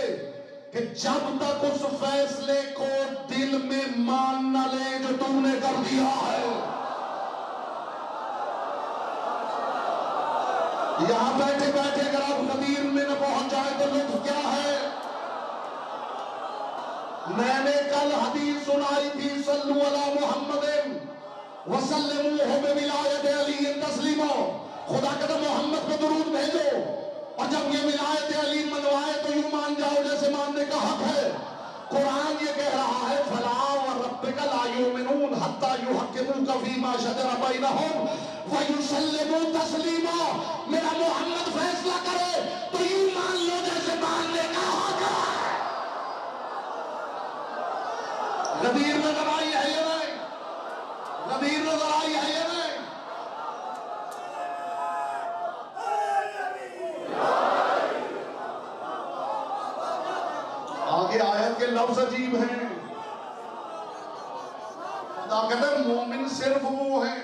کہ جب تک اس فیصلے کو دل میں مان نہ لے جو تم نے کر دیا ہے. یہاں بیٹھے بیٹھے اگر آپ غدیر میں نہ پہنچ جائے تو لطف کیا ہے. میں نے کل حدیث سنائی تھی صلو علی محمد وسلموا بولایت علی تسلیما. خدا کہتا محمد کو درود بھیجو اور جب یہ ولایت علی منوائے تو یوں مان جاؤ جیسے ماننے کا حق ہے. قرآن یہ کہہ رہا ہے فَلَا وَرَبِّكَ لَا يُؤْمِنُونَ حَتَّى يُحَكِّمُوكَ فِي مَا شَجَرَ بَيْنَهُمْ وَيُسَلِّمُوا تَسْلِيمًا. میرا محمد فیصلہ کرے تو یوں مان لو جیسے ماننے کا حق ہے. غدیر نظر آئی ہے یہ نہیں؟ غدیر نظر آئی ہے یہ نہیں؟ آگے آیت کے لفظ عجیب ہیں. خدا کہتا ہے مومن صرف وہ ہیں.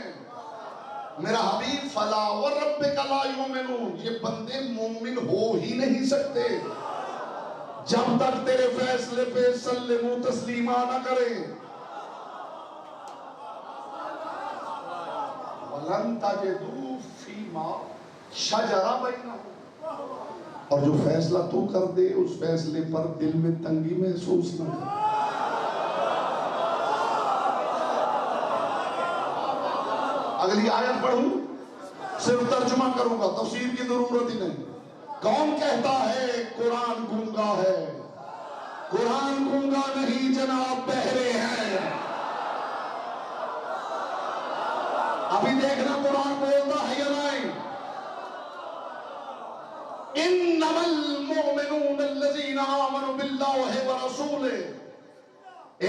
میرا حبیب فَلَا وَرَبِّكَ لَا يُؤْمِنُونَ. یہ بندے مومن ہو ہی نہیں سکتے جب تک تیرے فیصلے پہ سلموا تسلیما نہ کریں. وَلَن تَجِدُوا فِي مَا شَجَرَ بَيْنَهُمْ. اور جو فیصلہ تو کر دے اس فیصلے پر دل میں تنگی محسوس نہ کر. اگلی آیت پڑھوں صرف ترجمہ کروں گا تفسیر کی ضرورت ہی نہیں. کون کہتا ہے قرآن گونگا ہے؟ قرآن گونگا نہیں جناب بہرے ہیں. ابھی دیکھنا قرآن بولتا ہے یا نہیں. انما المؤمنون الذين آمنوا بالله ورسوله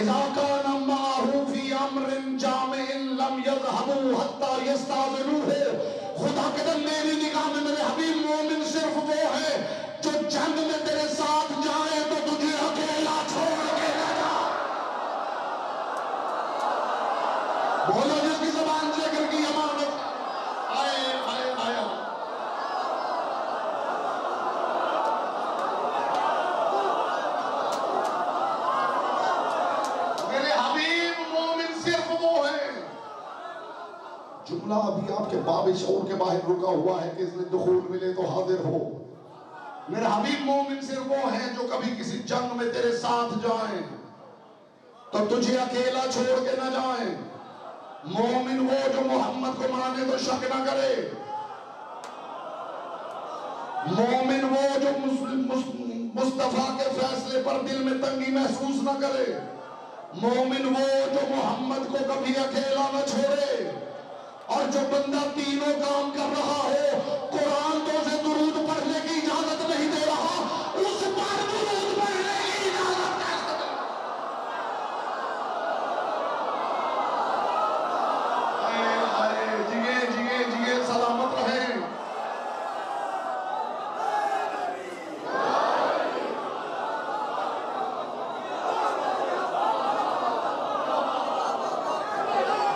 اذا كان معه في امر جامع لم يذهبوا حتى يستأذنوه. خدا کے دم میری نگاہ میں میرے حبیب مومن صرف وہ ہے جو جنگ میں تیرے ساتھ جائے تو تجھے اکیلا چھوڑ کے نہ جائے. بولو جس کی زبان ذکر کی امانت آئے آئے آئے. جملہ ابھی آپ کے باب شعور کے باہر رکا ہوا ہے کہ اس نے دخول ملے تو حاضر ہو. میرے حبیب مومن صرف وہ ہیں جو کبھی کسی جنگ میں تیرے ساتھ جائیں تو تجھے اکیلا چھوڑ کے نہ جائیں. مومن وہ جو محمد کو مانے تو شک نہ کرے. مومن وہ جو مصطفیٰ کے فیصلے پر دل میں تنگی محسوس نہ کرے. مومن وہ جو محمد کو کبھی اکیلا نہ چھوڑے. اور جو بندہ تینوں کام کر رہا ہو قرآن تو اسے درود پڑھنے کی اجازت نہیں دے رہا اس پر درود پڑھنے کی اجازت کیسے دے. جیے سلامت رہیں.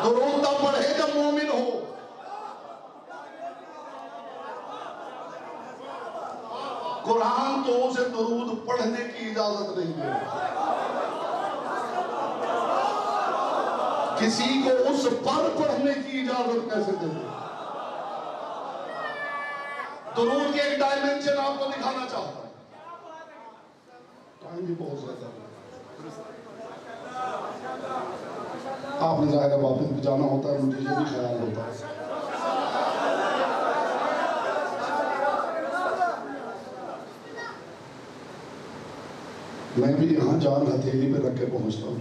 درود تب پڑھے جب مومن ہو. قرآن تو اسے درود پڑھنے کی اجازت نہیں دے. کسی کو اس پر پڑھنے کی اجازت کیسے دے. درود کے ایک ڈائمنشن آپ کو دکھانا چاہتا ہوں. ٹائم بھی بہت زیادہ ہے. آپ نے ظاہر ہے واپس بھی جانا ہوتا ہے مجھے یہ بھی خیال ہوتا ہے. میں بھی یہاں جان ہتھیلی پہ رکھ کے پہنچتا ہوں.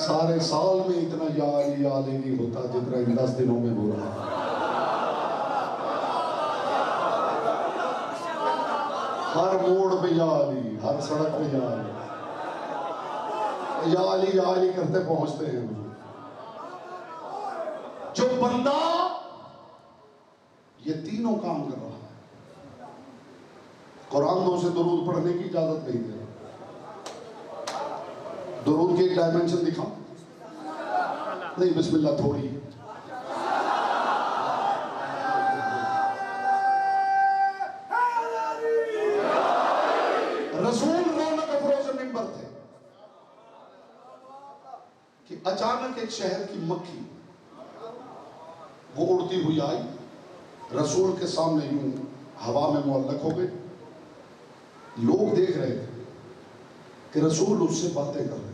سارے سال میں اتنا یا علی نہیں ہوتا جتنا ان 10 دنوں میں ہو رہا ہے. ہر موڑ پہ یا علی، ہر سڑک پہ یا علی، یا علی کرتے پہنچتے ہیں حضور۔ جو بندہ یہ تینوں کام کر رہا ہے، قرآن 2 سے درود پڑھنے کی اجازت نہیں دے رہا۔ درود کی ایک ڈائمنشن دکھاؤں؟ نہیں، بسم اللہ تھوڑی۔ رسول رونق افروز ممبر تھے کہ اچانک ایک شہر کی مکھی وہ اڑتی ہوئی آئی، رسول کے سامنے یوں ہوا میں معلق ہو گئی۔ لوگ دیکھ رہے تھے کہ رسول اس سے باتیں کر رہے ہیں۔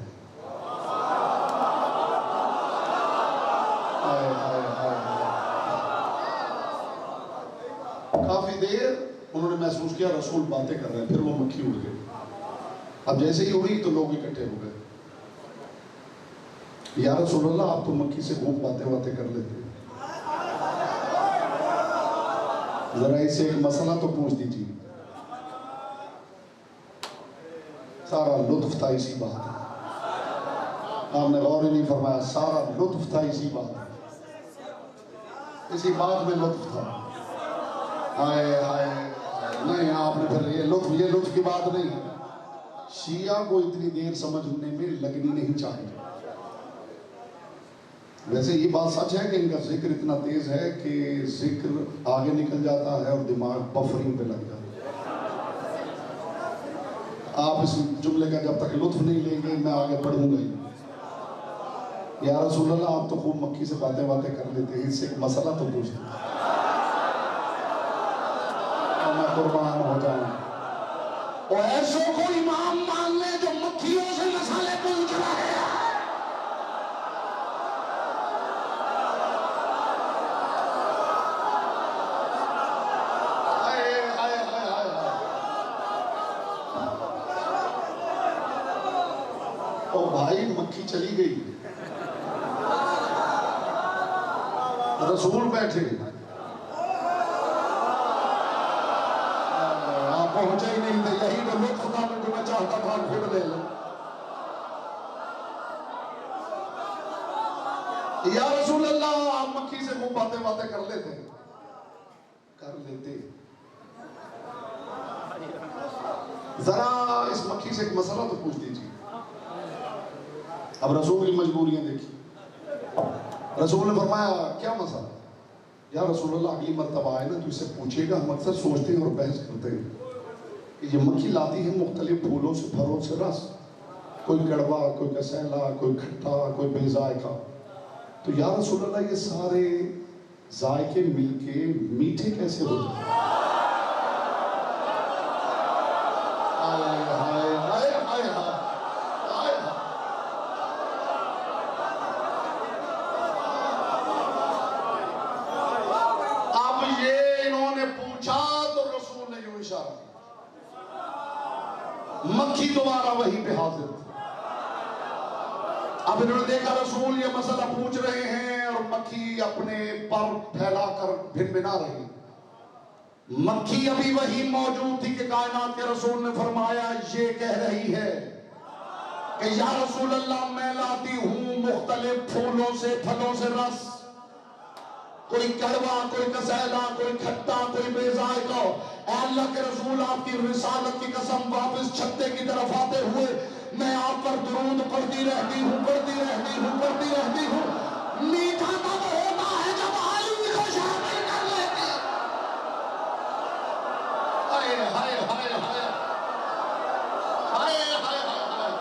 کافی دیر انہوں نے محسوس کیا رسول باتیں کر رہے ہیں، پھر وہ مکھی اڑ گئی۔ اب جیسے ہی اڑی تو لوگ اکٹھے ہو گئے، یا رسول اللہ آپ تو مکھی سے خوب باتیں کر لیتے ہیں، ذرا اسے ایک مسئلہ تو پوچھ دیجیے۔ سارا لطف تھا اسی بات میں، آپ نے غور ہی نہیں فرمایا، سارا لطف تھا اسی بات میں، اسی بات میں لطف تھا۔ ہائے ہائے، نہیں آپ نے پھر یہ لطف کی بات نہیں ہے۔ شیعہ کو اتنی دیر سمجھنے میں لگنی نہیں چاہیے۔ ویسے یہ بات سچ ہے کہ ان کا ذکر اتنا تیز ہے کہ ذکر آگے نکل جاتا ہے اور دماغ بفرنگ پہ لگ جاتا ہے۔ آپ اس جملے کا جب تک لطف نہیں لیں گے میں آگے پڑھوں گا ہی۔ یا رسول اللہ آپ تو خوب مکھی سے باتیں کر لیتے ہیں، اس سے ایک مسئلہ تو پوچھتے ہیں، اور میں قربان ہو جاؤں۔ اور ایسوں کو امام مان لے جو مکھیوں سے مسئلے پوچھ رہے ہیں۔ او بھائی مکھی چلی گئی، رسول بیٹھے، آپ پہنچے ہی نہیں تھے، یہی تو لطف تھا جو میں چاہتا تھا خود لے لیں۔ یا رسول اللہ آپ مکھی سے وہ باتیں کر لیتے ہیں، کر لیتے، ذرا اس مکھی سے ایک مسئلہ تو پوچھ دیجیے۔ اب رسول کی مجبوریاں دیکھیے، رسول نے فرمایا کیا مسئلہ؟ یا رسول اللہ اگلی مرتبہ آئے نا تو اس سے پوچھے گا، ہم اکثر سوچتے ہیں اور بحث کرتے ہیں، یہ مکھی لاتی ہے مختلف پھولوں سے پھلوں سے رس، کوئی کڑوا، کوئی کسیلا، کوئی کھٹا، کوئی بے ذائقہ، تو یا رسول اللہ یہ سارے ذائقے مل کے میٹھے کیسے ہو جائیں؟ مکھی دوبارہ وہیں پہ حاضر تھی۔ اب انہوں نے دیکھا رسول یہ مسئلہ پوچھ رہے ہیں اور مکھی اپنے پر پھیلا کر بھنبھنا رہی۔ مکھی ابھی وہی موجود تھی کہ کائنات کے رسول نے فرمایا یہ کہہ رہی ہے کہ یا رسول اللہ میں لاتی ہوں مختلف پھولوں سے پھلوں سے رس، کوئی کڑوا، کوئی کسیلا، کوئی کھٹا، کوئی بے ذائقہ۔ اے اللہ کے رسول آپ کی رسالت کی قسم واپس چھتے کی طرف آتے ہوئے میں آپ پر درود پڑھتی رہتی ہوں، پڑھتی رہتی ہوں، پڑھتی رہتی ہوں۔ میٹھا تب ہوتا ہے جب علی کو شامل کر لیتے۔ ہائے ہائے ہائے ہائے ہائے ہائے ہائے۔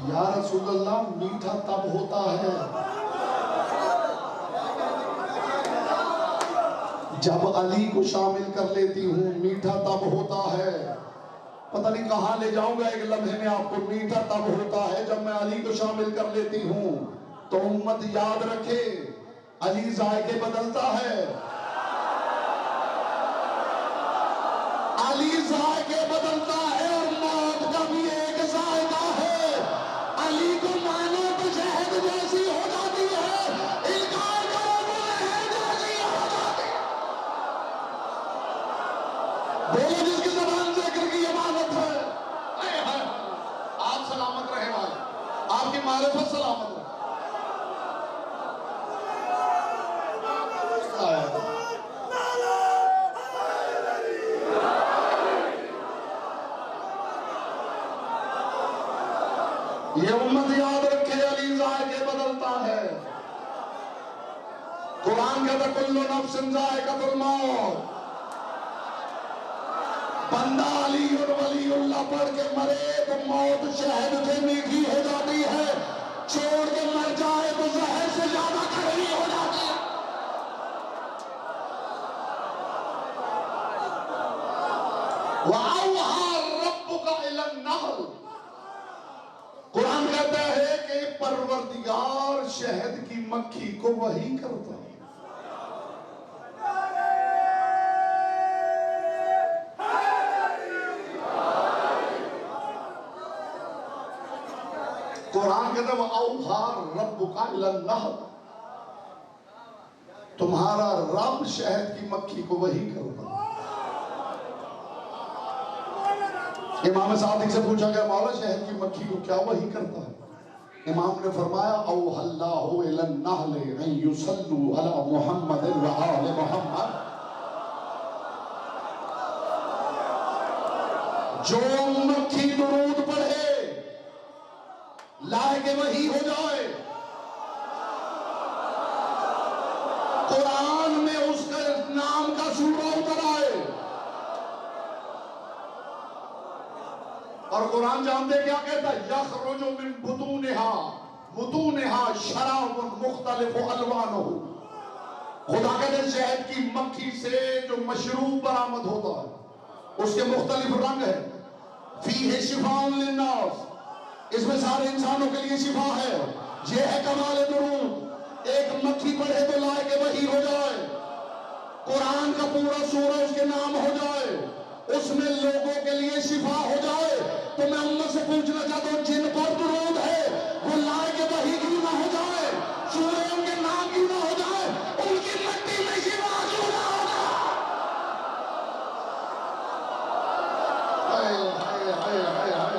یا رسول اللہ میٹھا تب ہوتا ہے جب علی کو شامل کر لیتی ہوں، میٹھا تب ہوتا ہے، پتہ نہیں کہاں لے جاؤں گا ایک لمحے میں آپ کو، میٹھا تب ہوتا ہے جب میں علی کو شامل کر لیتی ہوں۔ تو امت یاد رکھے علی ذائقے بدلتا ہے، علی ذائقے بدلتا ہے، اور موت کا بھی ایک ذائقہ معرفت سلامت رہے. یہ امت یاد رکھے علی ذائقے بدلتا ہے. قرآن کہتا کل نفس ذائقۃ الموت. بندہ علی ولی اللہ پڑھ کے مرے تو موت شہد سے میٹھی ہو جاتی ہے، چھوڑ کے مر جائے تو زہر سے زیادہ کڑوی ہو جاتی ہے. وَأَوْحَىٰ رَبُّكَ إِلَى النَّحْلِ. قرآن کہتا ہے کہ پروردگار شہد کی مکھی کو وحی کرتا ہے. قرآن کہتا ہے وَأَوْحَىٰ رَبُّكَ إِلَى النَّحْلِ. تمہارا رب شہد کی مکھی کو وحی کرتا ہے. امام صادق سے پوچھا گیا مولا شہد کی مکھی کو کیا وحی کرتا ہے؟ امام نے فرمایا اوحى اللہ الى النحل ان يصلوا على محمد وآل محمد. جو مکھی درود پڑھے لائق وحی ہو جائے، قرآن میں اس کا نام کا سورہ اتر آئے. اور قرآن جانتے کیا کہتا ہے؟ یخرج من بطونها شراب مختلف الوانہ. خدا کہتے ہیں شہد کی مکھی سے جو مشروب برآمد ہوتا ہے اس کے مختلف رنگ ہیں. فیہ شفاء للناس. اس میں سارے انسانوں کے لیے شفا ہے. یہ ہے کمال درود. ایک مکھی پڑھے تو لائق وحی ہو جائے، قرآن کا پورا سورہ اس کے نام ہو جائے، اس میں لوگوں کے لیے شفا ہو جائے. تو میں امت سے پوچھنا چاہتا ہوں جن پر درود ہے وہ لائق وحی کیوں نہ ہو جائے، سورہ ان کے نام کیوں نہ ہو جائے، ان کی مٹی میں شفا کیوں نہ ہو جائے. ہائے ہائے ہائے ہائے ہائے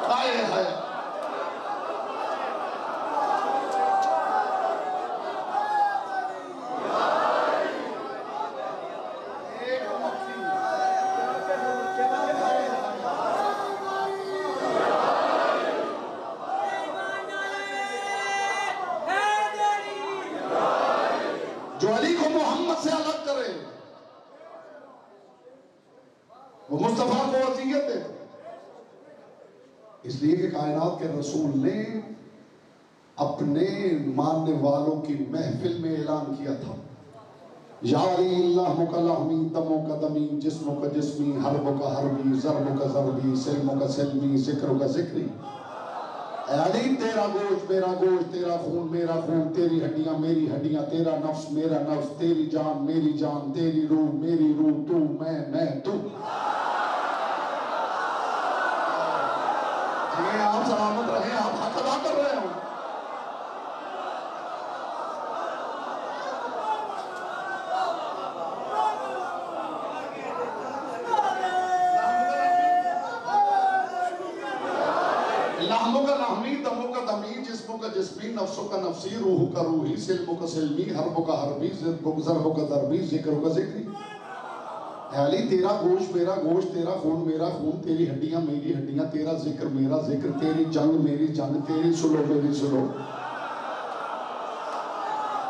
ہائے ہائے. جو علی کو محمد سے الگ کرے وہ مصطفیٰ کو وصیت دے. اس لیے کہ کائنات کے رسول نے اپنے ماننے والوں کی محفل میں اعلان کیا تھا یا علی لحمک لحمی دمک دمی جسمک جسمی حربک حربی ضربک ضربی سلمک سلمی ذکرک ذکری. اے علی تیرا گوشت میرا گوشت، تیرا خون میرا خون، تیری ہڈیاں میری ہڈیاں، تیرا نفس میرا نفس، تیری جان میری جان، تیری روح میری روح، تو میں تو. جی آپ سلامت رہیں، آپ حق ادا کر رہے ہوں. لحموں کا لحمی، دموں کا دمی، جسموں کا جسمی، نفسوں کا نفسی، روح کا روحی، سلموں کا سلمی، حربوں کا حربی، ضربوں کا ضربی، ذکروں کا ذکری. اے علی تیرا گوشت میرا گوشت، تیرا خون میرا خون، تیری ہڈیاں میری ہڈیاں، تیرا ذکر میرا ذکر، تیری جنگ میری جنگ، تیری سلو میری سلو،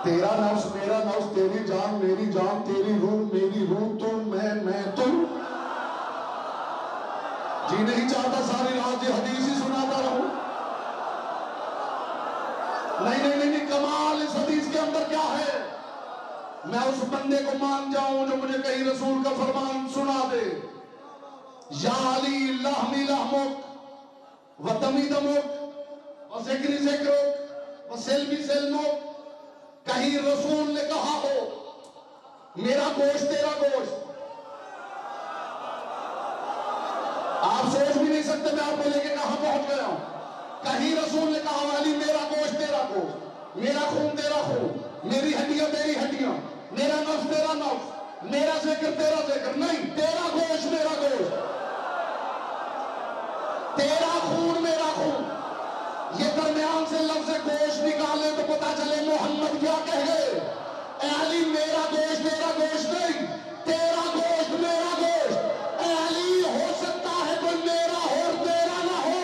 تیرا نفس میرا نفس، تیری جان میری جان، تیری روح میری روح، تو میں تو. جی نہیں چاہتا ساری رات یہ حدیث ہی سناتا رہوں. نہیں کمال اس حدیث کے اندر کیا ہے؟ میں اس بندے کو مان جاؤں جو مجھے کہیں رسول کا فرمان سنا دے. یا علی لحمی لحمک و دمی دمک و ذکری ذکرک و سلمی سلمک. کہیں رسول نے کہا ہو میرا گوشت تیرا گوشت. آپ سوچ بھی نہیں سکتے میں آپ کو لے کے کہاں پہنچ گیا ہوں. کہیں رسول نے کہا علی میرا گوشت تیرا گوشت، میرا خون تیرا خون، میری ہڈیاں تیری ہڈیاں، میرا نفس تیرا نفس، میرا ذکر تیرا ذکر. نہیں، تیرا گوشت میرا گوشت، تیرا پتا چلے محمد کیا کہہ گئے، اے علی میرا گوشت نہیں، تیرا گوشت میرا گوشت۔ اے علی ہو سکتا ہے کوئی میرا ہو اور تیرا نہ ہو،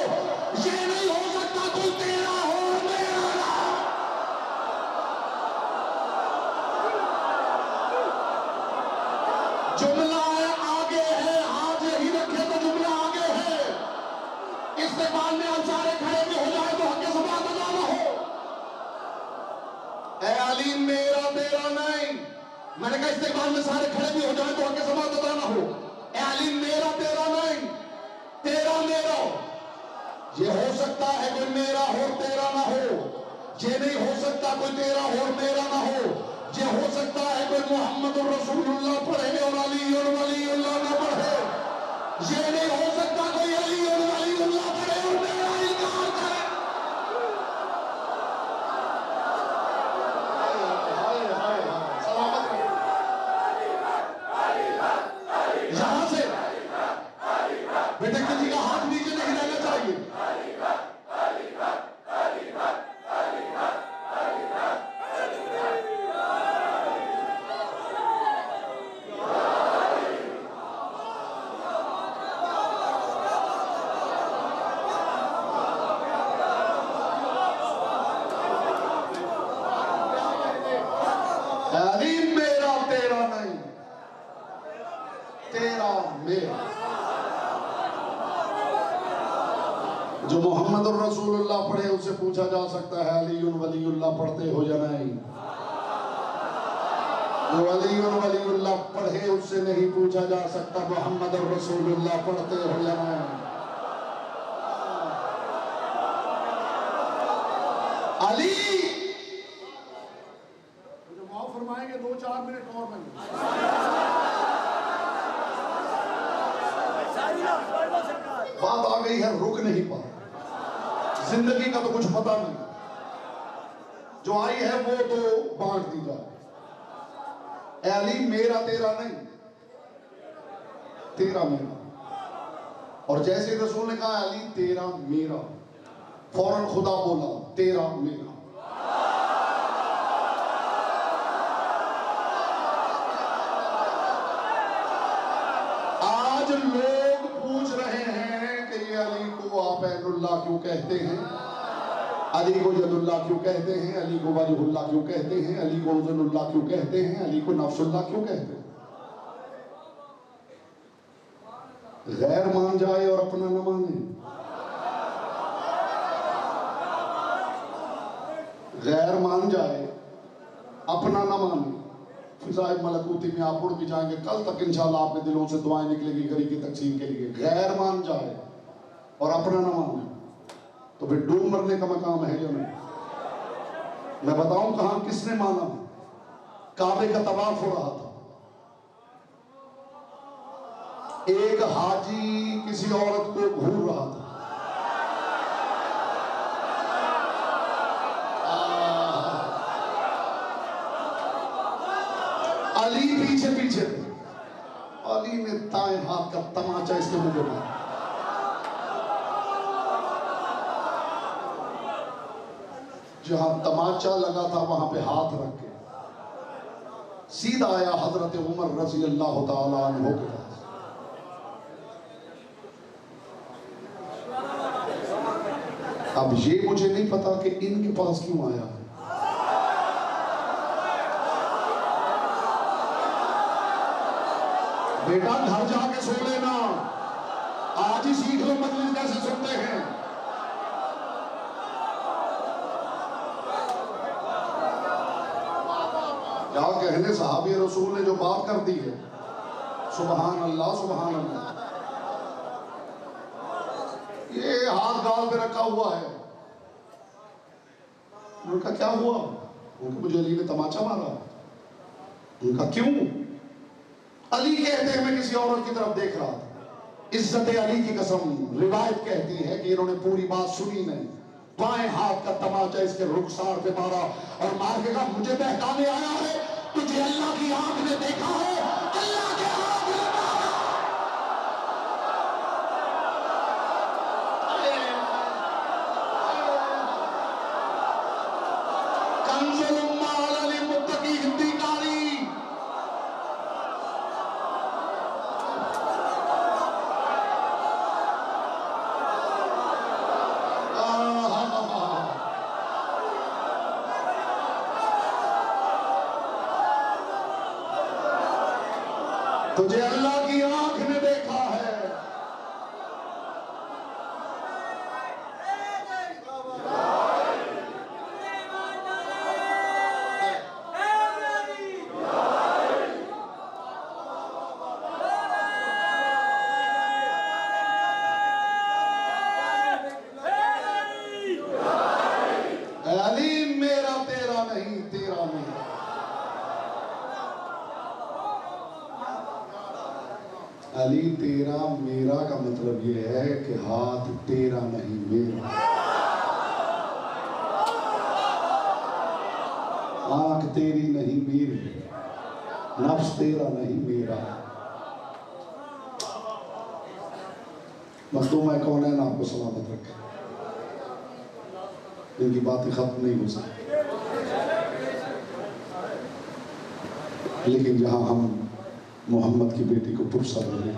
یہ نہیں ہو سکتا کوئی تیرا ہو اور میرا نہ ہو۔ جملہ آگے ہے، ہاتھ یہی رکھے تو جملہ آگے ہے۔ استقبال میں ہم سارے کھڑے بھی ہو جائے تو حق زبان ادا نہ ہو۔ اے علی میرا تیرا نہیں، میں نے کہا استقبال میں سارے کھڑے بھی ہو جائے تو حق زبان ادا نہ ہو۔ اے علی میرا تیرا نہیں، تیرا میرا۔ یہ ہو سکتا ہے کوئی میرا ہو اور تیرا نہ ہو، یہ نہیں ہو سکتا کوئی تیرا ہو اور میرا نہ ہو۔ یہ ہو سکتا ہے کوئی محمد الرسول اللہ پڑھے اور علی اور ولی اللہ نہ پڑھے، یہ نہیں ہو سکتا کوئی علی اور ولی اللہ پڑھے اور میرا انکار کرے۔ سلامت رہے یہاں سے بیٹے کسی کا ہاتھ نیچے نہیں رہنا چاہیے۔ علی میرا تیرا نہیں، تیرا میرا۔ جو محمد الرسول اللہ پڑھے اس سے پوچھا جا سکتا ہے علی ولی اللہ پڑھتے ہو یا نہیں؟ جو علی ولی اللہ پڑھے اس سے نہیں پوچھا جا سکتا محمد الرسول اللہ پڑھتے ہو یا نہیں؟ علی معاف فرمائیں گے 2-4 منٹ اور میں بات آ گئی ہے، رک نہیں پا، زندگی کا تو کچھ پتا نہیں، جو آئی ہے وہ تو بانٹ دی جائے۔ اے علی میرا تیرا نہیں، تیرا میرا۔ اور جیسے رسول نے کہا علی تیرا میرا، فوراً خدا بولا تیرا میرا۔ آج لوگ پوچھ رہے ہیں کہ یہ علی کو آپ عین اللہ کیوں کہتے ہیں، علی کو ید اللہ کیوں کہتے ہیں، علی کو وجہ اللہ کیوں کہتے ہیں، علی کو اذن اللہ کیوں کہتے ہیں، علی کو نفس اللہ کیوں کہتے ہیں۔ غیر مان جائے اور اپنا نہ مانے، غیر مان جائے اپنا نہ مانے۔ فضائے ملکوتی میں آپ اڑ بھی جائیں گے، کل تک انشاءاللہ آپ کے دلوں سے دعائیں نکلے گی گھری کی تقسیم کے لیے۔ غیر مان جائے اور اپنا نہ مانے تو پھر ڈوب مرنے کا مقام ہے یا نہیں؟ میں بتاؤں کہاں کس نے مانا؟ کعبے کا طواف ہو رہا تھا، ایک حاجی کسی عورت کو گھور رہا تھا، علی پیچھے پیچھے تھے، علی نے دائیں ہاتھ کا تماچا اس کے منہ پہ مارا۔ جہاں تماچا لگا تھا وہاں پہ ہاتھ رکھ کے سیدھا آیا حضرت عمر رضی اللہ تعالیٰ عنہ کے پاس۔ اب یہ مجھے نہیں پتا کہ ان کے پاس کیوں آیا ہے۔ بیٹا گھر جا کے سو لینا، آج ہی سیکھ لو مجلس کیسے سنتے ہیں۔ کیا کہنے صحابی رسول نے جو بات کر دی ہے، سبحان اللہ سبحان اللہ۔ یہ ہاتھ گال پہ رکھا ہوا ہے، ان کا کیا ہوا؟ ان کا مجھے علی نے تماچا مارا۔ ان کا کیوں؟ علی کہتے ہیں میں کسی عورت کی طرف دیکھ رہا تھا، عزت علی کی قسم روایت کہتی ہے کہ انہوں نے پوری بات سنی نہیں، بائیں ہاتھ کا تماچا اس کے رخسار پہ مارا اور مار کے کہا مجھے بہکانے آیا ہے، تجھے اللہ کی آنکھ نے دیکھا ہے، اللہ کے آنکھ نے مارا۔ تجھے اللہ کی آنکھ نے دیکھا ہے، اے علی میرا تیرا نہیں، تیرا میرا۔ علی تیرا میرا کا مطلب یہ ہے کہ ہاتھ تیرا نہیں میرا، آنکھ تیری نہیں میری، نفس تیرا نہیں میرا۔ مخدوم کونین آپ کو سلامت رکھے، ان کی باتیں ختم نہیں ہو سکتی، لیکن جہاں ہم محمد کی بیٹی کو پرسر ملے،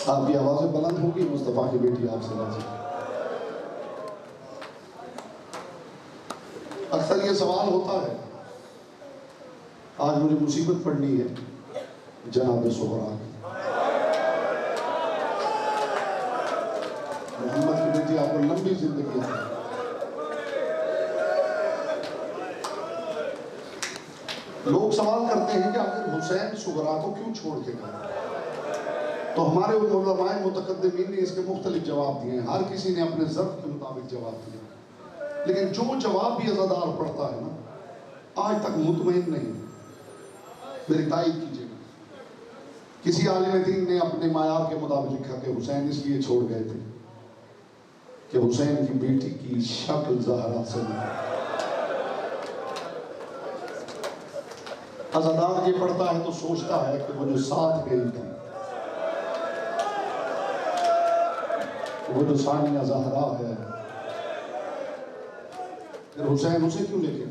آپ کی آوازیں بلند ہوگی، مصطفیٰ کی بیٹی آپ سے راضی۔ اکثر یہ سوال ہوتا ہے، آج مجھے مصیبت پڑنی ہے جناب صغرا کی، محمد کی بیٹی آپ کو لمبی زندگی ہے۔ لوگ سوال کرتے ہیں کہ آخر حسین صغرا کو کیوں چھوڑ کے گئے؟ تو ہمارے علماء متقدمین نے اس کے مختلف جواب دیے ہیں، ہر کسی نے اپنے ظرف کے مطابق جواب دیا، لیکن جو جواب بھی عزادار پڑھتا ہے نا، آج تک مطمئن نہیں۔ میری تائید کیجیے گا، کسی عالم دین نے اپنے معیار کے مطابق لکھا کہ حسین اس لیے چھوڑ گئے تھے کہ حسین کی بیٹی کی شکل زہرا سے نہیں۔ عزادار یہ پڑھتا ہے تو سوچتا ہے کہ وہ جو ساتھ گئی تھی، وہ جو ثانیہ زہرا ہے، پھر حسین اسے کیوں لے کے گئے؟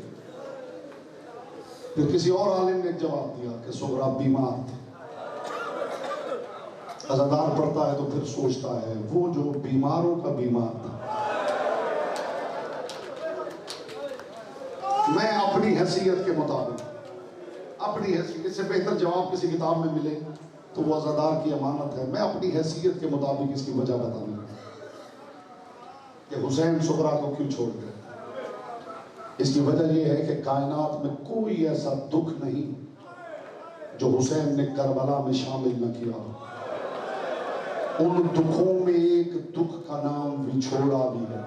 پھر کسی اور عالم نے جواب دیا کہ صغرا بیمار تھے۔ عزادار پڑھتا ہے تو پھر سوچتا ہے وہ جو بیماروں کا بیمار تھا۔ میں اپنی حیثیت کے مطابق، اپنی حیثیت سے بہتر جواب کسی کتاب میں ملے تو وہ عزادار کی امانت ہے، میں اپنی حیثیت کے مطابق اس کی وجہ بتاؤں گا کہ حسین صغرا کو کیوں چھوڑ گئے۔ اس کی وجہ یہ ہے کہ کائنات میں کوئی ایسا دکھ نہیں جو حسین نے کربلا میں شامل نہ کیا۔ ان دکھوں میں ایک دکھ کا نام وچھوڑا بھی ہے۔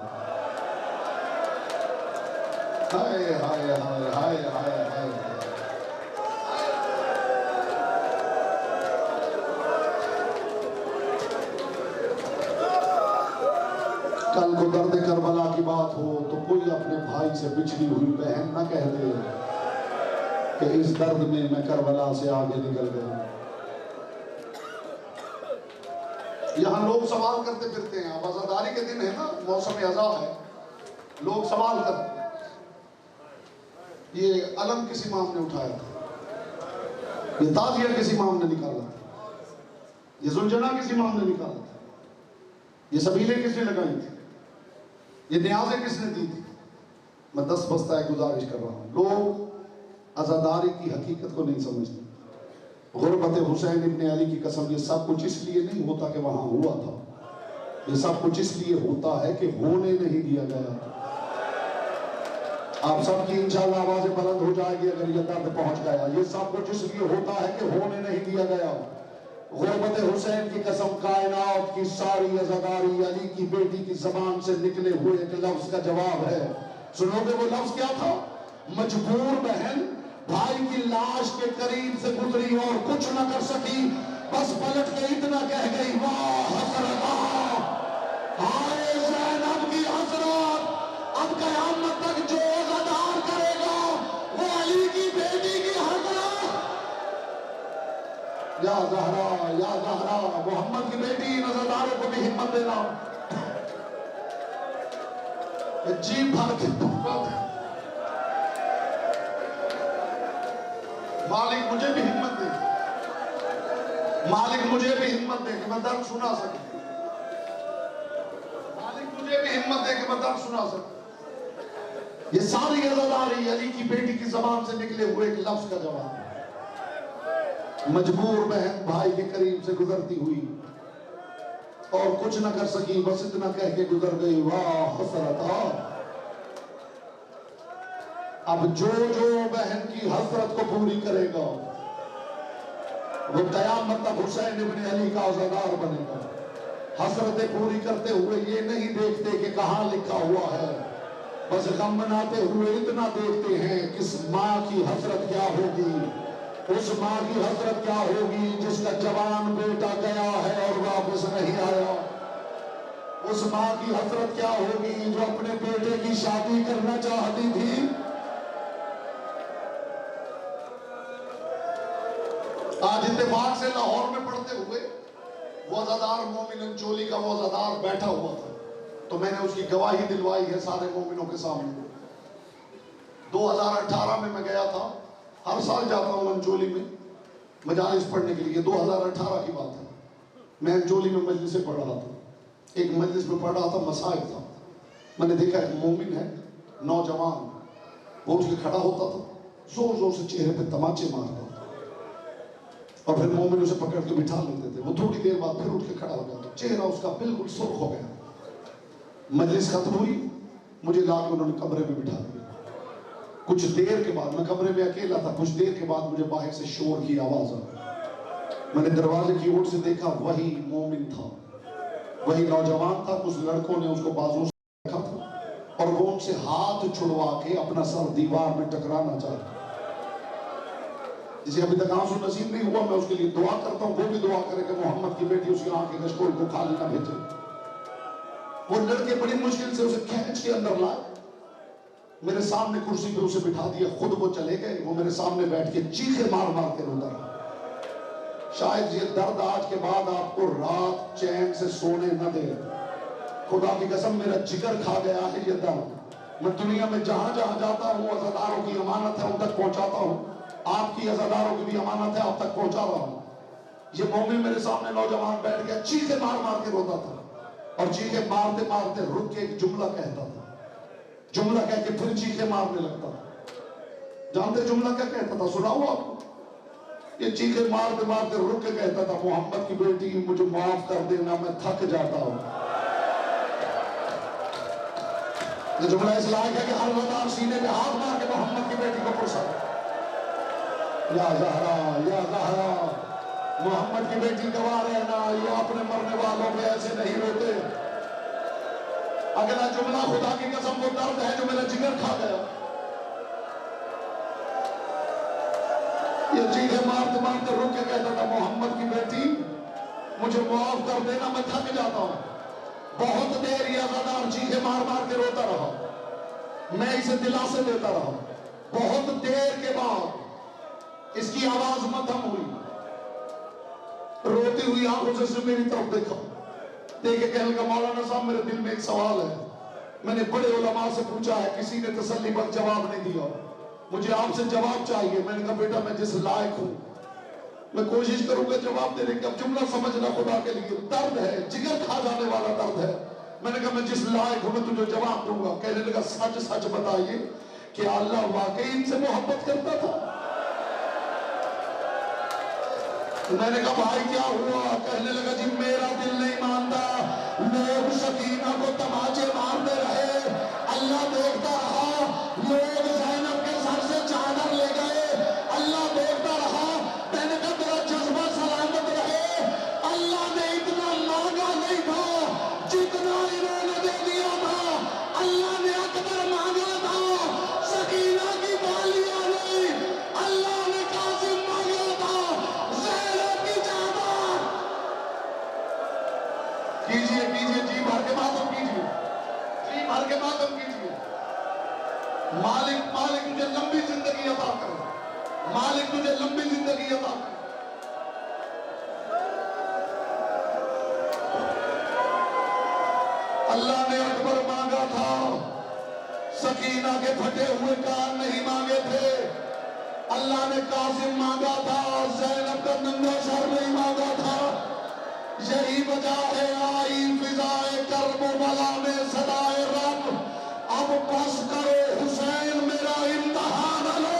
ہائے ہائے ہائے ہائے ہائے ہائے۔ کل کو درد کربلا کی بات ہو تو کوئی اپنے بھائی سے بچھڑی ہوئی بہن نہ کہہ دے کہ اس درد میں میں کربلا سے آگے نکل گیا۔ یہاں لوگ سوال کرتے پھرتے ہیں، اب عزاداری کے دن ہے نا، موسم عزا ہے، لوگ سوال کرتے ہیں یہ علم کس امام نے اٹھایا تھا، یہ تازیہ کس امام نے نکالا تھا، یہ زلجنہ کس امام نے نکالا تھا، یہ سبیلیں کس نے لگائی تھی، یہ نیازیں کس نے دی تھی۔ میں دس بستہ گزارش کر رہا ہوں، لوگ عزاداری کی حقیقت کو نہیں سمجھتے۔ غربت حسین ابن علی کی قسم، یہ سب کچھ اس لیے نہیں ہوتا کہ وہاں ہوا تھا، یہ سب کچھ اس لیے ہوتا ہے کہ ہونے نہیں دیا گیا۔ آپ سب کی انشاءاللہ آوازیں بلند ہو جائے گی اگر یہ درد پہنچ گیا۔ یہ سب کچھ اس لیے ہوتا ہے کہ ہونے نہیں دیا گیا۔ غربت حسین کی قسم، کائنات کی ساری عزاداری علی کی بیٹی کی زبان سے نکلے ہوئے ایک لفظ کا جواب ہے۔ سنو گے وہ لفظ کیا تھا؟ مجبور بہن بھائی کی لاش کے قریب سے گزری اور کچھ نہ کر سکی، بس پلٹ کے اتنا کہہ گئی، واہ حسرتا، ہائے زینب کی حسرت، اب قیامت تک جو عزادار کرے گا وہ علی کی بیٹی کی حسرت۔ یا زہرا، یا زہرا، محمد کی بیٹی ان عزاداروں کو بھی ہمت دینا، جی بھر کے مالک مجھے بھی ہمت دے، مالک مجھے بھی ہمت دے کہ میں درد سنا سکوں، مالک مجھے بھی ہمت دے کہ میں درد سنا سکوں۔ یہ ساری عزاداری علی کی بیٹی کی زبان سے نکلے ہوئے ایک لفظ کا جواب ہے۔ مجبور بہن بھائی کے قریب سے گزرتی ہوئی اور کچھ نہ کر سکی، بس اتنا کہہ کے گزر گئی، واہ حسرتا۔ اب جو بہن کی حسرت کو پوری کرے گا وہ قیامت تک حسین ابن علی کا عزادار بنے گا۔ حسرتیں پوری کرتے ہوئے یہ نہیں دیکھتے کہ کہاں لکھا ہوا ہے، بس غم مناتے ہوئے اتنا دیکھتے ہیں کس ماں کی حسرت کیا ہوگی، اس ماں کی حسرت کیا ہوگی جس کا جوان بیٹا گیا ہے اور واپس نہیں آیا، اس ماں کی حسرت کیا ہوگی جو اپنے بیٹے کی شادی کرنا چاہتی تھی۔ آج اتفاق سے لاہور میں پڑھتے ہوئے وہ عزادار مومن انچولی کا وہ عزادار بیٹھا ہوا تھا، تو میں نے اس کی گواہی دلوائی ہے سارے مومنوں کے سامنے۔ 2018 میں میں گیا تھا، ہر سال جاتا ہوں انچولی میں مجالس پڑھنے کے لیے، 2018 کی بات ہے۔ میں انچولی میں مجلس سے پڑھ رہا تھا، ایک مجلس میں پڑھ رہا تھا، مسائل تھا، میں نے دیکھا ایک مومن ہے نوجوان، وہ اٹھ کے کھڑا ہوتا تھا، زور زور سے چہرے پہ تماچے مارتا تھا اور پھر مومن اسے پکڑ کے بٹھا لیتے تھے، وہ تھوڑی دیر بعد پھر اٹھ کے کھڑا ہو جاتا، چہرہ اس کا بالکل سرخ ہو گیا۔ مجلس ختم ہوئی، مجھے لا کے انہوں نے کمرے میں بٹھا دیا۔ کچھ دیر کے بعد، میں کمرے میں اکیلا تھا، کچھ دیر کے بعد مجھے باہر سے شور کی آواز آئی۔ میں نے دروازے کی اوٹ سے دیکھا، وہی مومن تھا، وہی نوجوان تھا۔ کچھ لڑکوں نے اس کو بازو سے رکھا تھا اور وہ ان سے ہاتھ چھڑوا کے اپنا سر دیوار میں ٹکرانا چاہتا، جسے ابھی تک آنسو نصیب نہیں ہوا۔ میں اس کے لیے دعا کرتا ہوں، وہ بھی دعا کرے کہ محمد کی بیٹی اس کی آنکھیں کشکول کو خالی نہ بھیجے۔ وہ لڑکے بڑی مشکل سے اسے کھینچ کے اندر لائے، میرے سامنے کرسی پہ اسے بٹھا دیا، خود وہ چلے گئے۔ وہ میرے سامنے بیٹھ کے چیخے مار مار کے روتا رہا۔ شاید یہ درد آج کے بعد آپ کو رات چین سے سونے نہ دے۔ خدا کی قسم میرا جگر کھا گیا ہے یہ درد۔ میں دنیا میں جہاں جہاں جاتا ہوں، عزاداروں کی امانت ہے ان تک پہنچاتا ہوں، آپ کی عزاداروں کی بھی امانت ہے آپ تک پہنچا رہا ہوں۔ یہ مومن میرے سامنے نوجوان بیٹھ گیا، چیخے مار مار کے روتا تھا اور چیخے مارتے مارتے رک کے ایک جملہ کہتا تھا، جملہ کہہ کے پھر چیخے مارنے لگتا تھا۔ جانتے جملہ کیا کہتا تھا؟ سناؤں آپ کو؟ یہ چیخے مارتے مارتے رک کے کہتا تھا، محمد کی بیٹی مجھے معاف کر دینا، میں تھک جاتا ہوں۔ یہ جملہ اس لائق ہے کہ ہر وطن سینے پہ ہاتھ مار کے محمد کی بیٹی کو پرسا، یا زہرا یا زہرا، محمد کی بیٹی گواہ رہنا، یہ اپنے مرنے والوں پہ ایسے نہیں روتے۔ اگلا جملہ خدا کی قسم وہ درد ہے جو میرا جگر کھا گیا۔ یہ چیخیں مارتے مارتے رک کے کہتا تھا، محمد کی بیٹی مجھے معاف کر دینا، میں تھک جاتا ہوں۔ بہت دیر یہ عزادار چیخیں مار مار کے روتا رہا، میں اسے دلاسے دیتا رہا۔ بہت دیر کے بعد اس کی آواز مدھم ہوئی، روتی ہوئی آنکھوں سے اسے میری طرف دیکھا، دیکھے کہنے لگا، مولانا صاحب میرے دل میں ایک سوال ہے، میں نے بڑے علماء سے پوچھا ہے، کسی نے تسلی بخش جواب نہیں دیا، مجھے آپ سے جواب چاہیے۔ میں نے کہا بیٹا میں جس لائق ہوں میں کوشش کروں گا جواب دینے کی۔ اب جملہ سمجھنا خدا کے لیے، درد ہے، جگر کھا جانے والا درد ہے۔ میں نے کہا میں جس لائق ہوں میں تجھے جواب دوں گا۔ کہنے لگا سچ سچ بتائیے کہ اللہ واقعی ان سے محبت کرتا تھا؟ میں نے کہا بھائی کیا ہوا؟ کہنے لگا جی میرا دل نہیں مانتا، لوگ سکینہ کو تماچے مارتے رہے، اللہ دیکھتا رہا، لوگ زینب کے سر سے چادر لے گئے، اللہ دیکھتا رہا۔ میں نے کہا تیرا جذبہ سلامت رہے، اللہ نے اتنا مانگا نہیں تھا جتنا انہوں نے دے دیا تھا، اللہ نے اکبر مانگا تھا، سکینہ کی بالیاں نہیں، اللہ نے قاسم مانگا تھا، زینب کی چادر۔ کیجئے کیجئے، جی بھر کے ماتم کیجئے، جی بھر کے ماتم کیجئے۔ مالک مالک تجھے لمبی زندگی عطا کرے، مالک تجھے لمبی زندگی عطا کرے۔ اللہ نے اکبر مانگا تھا، سکینہ کے پھٹے ہوئے کان نہیں مانگے تھے، اللہ نے قاسم مانگا تھا، زینب کا ننگا سر نہیں مانگا تھا۔ یہی وجہ ہے آئی فضائے کرب و بلا میں صدائے رب، اب اب بس کرو حسین میرا امتحان لو.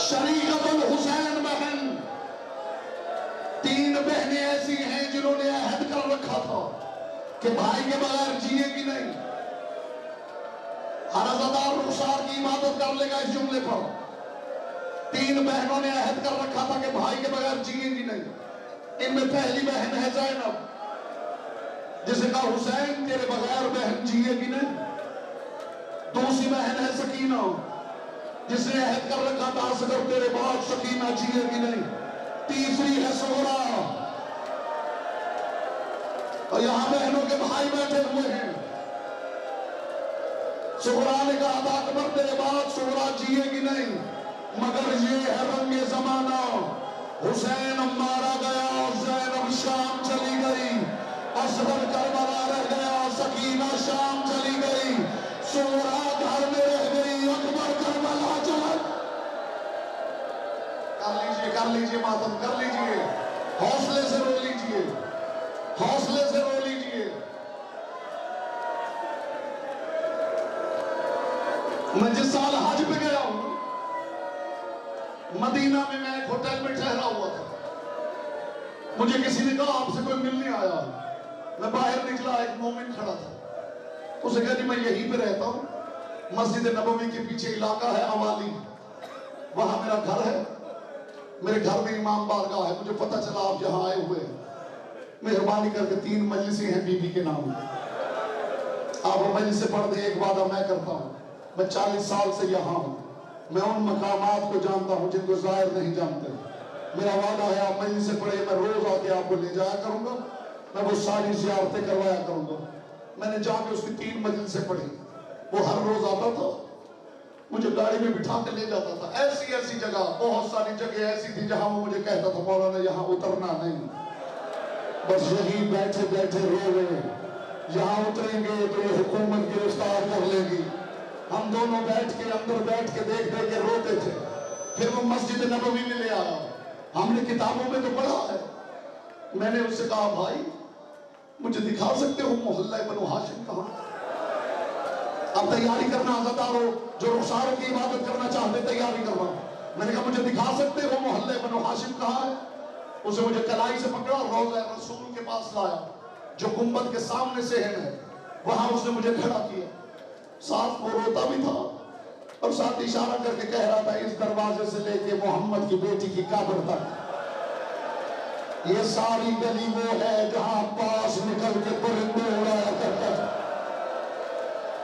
شریعت الحسین بہن، 3 بہنیں ایسی ہیں جنہوں نے عہد کر رکھا تھا کہ بھائی کے بغیر جیے گی نہیں. ہر عزادار رخسار کی عبادت کر لے گا اس جملے پر. 3 بہنوں نے عہد کر رکھا تھا کہ بھائی کے بغیر جیے گی نہیں. ان میں پہلی بہن ہے زینب، جسے کہا حسین تیرے بغیر بہن جیے گی نہیں. دوسری بہن ہے سکینہ، جس نے عہد کر رکھا تھا اصغر تیرے بعد سکینہ جیے گی نہیں. تیسری ہے سغرا، اور یہاں بہنوں کے بھائی بیٹھے ہوئے ہیں. سغرا نے کہا تھا اکبر تیرے بعد سغرا جیے گی نہیں، مگر یہ ہے رنگ زمانہ. حسین مارا گیا، زینب شام چلی گئی، اصغر کربلا رہ گیا، سکینہ شام چلی گئی، سغرا گھر میں رہ گئی، اکبر کربلا چلا. کر لیجئے ماتم، کر لیجئے، حوصلے سے رو لیجئے، حوصلے سے رو لیجئے. میں جس سال حج پہ گیا ہوں، مدینہ میں ایک ہوٹل میں ٹھہرا ہوا تھا. مجھے کسی نے کہا آپ سے کوئی ملنے آیا. میں باہر نکلا، ایک مومن کھڑا تھا. اسے کہا جی میں یہیں پہ رہتا ہوں، مسجد نبوی کے پیچھے علاقہ ہے عوالی، وہاں میرا گھر ہے، میرے گھر میں امام بارگاہ ہے. مجھے پتہ چلا آپ یہاں آئے ہوئے ہیں، مہربانی کر کے 3 مجلسیں ہیں بی بی کے نام. آپ وہ مجلسیں پڑھ دیں. ایک وعدہ میں کرتا ہوں، میں 40 سال سے یہاں ہوں، میں ان مقامات کو جانتا ہوں جن کو ظاہر نہیں جانتے. میرا وعدہ ہے آپ مجلسیں پڑھیں، میں روز آ کے آپ کو لے جایا کروں گا، میں وہ ساری زیارتیں کروایا کروں گا. میں نے جا کے اس کی 3 مجلسیں پڑھی. وہ ہر روز آتا تھا، مجھے گاڑی میں بٹھا کے لے جاتا تھا. ایسی ایسی جگہ، بہت ساری جگہ ایسی تھی جہاں وہ مجھے کہتا تھا مولانا یہاں اترنا نہیں، بس یہیں بیٹھے بیٹھے رو رہے، یہاں اتریں گے تو یہ حکومت گرفتار کر لے گی. ہم دونوں بیٹھ کے اندر بیٹھ کے دیکھ دیکھ کے روتے تھے. پھر وہ مسجد نبوی میں لے آیا. ہم نے کتابوں میں تو پڑھا ہے. میں نے اس سے کہا بھائی مجھے دکھا سکتے ہو محلہ بنو ہاشم کہاں؟ اب تیاری کرنا عزادارو، جو رخساروں کی عبادت کرنا چاہتے تیاری کرنا. میں نے کہا مجھے دکھا سکتے ہو محلہ بنو ہاشم کہاں ہے؟ اسے مجھے کلائی سے پکڑا، روضہ رسول کے پاس لایا جو گنبد کے سامنے سے ہے، وہاں اس نے مجھے کھڑا کیا. ساتھ وہ روتا بھی تھا اور ساتھ اشارہ کر کے کہہ رہا تھا اس دروازے سے لے کے محمد کی بیٹی کی قبر تک یہ ساری گلی وہ ہے جہاں پاس نکل کے پرندے اڑایا کرتا تھا.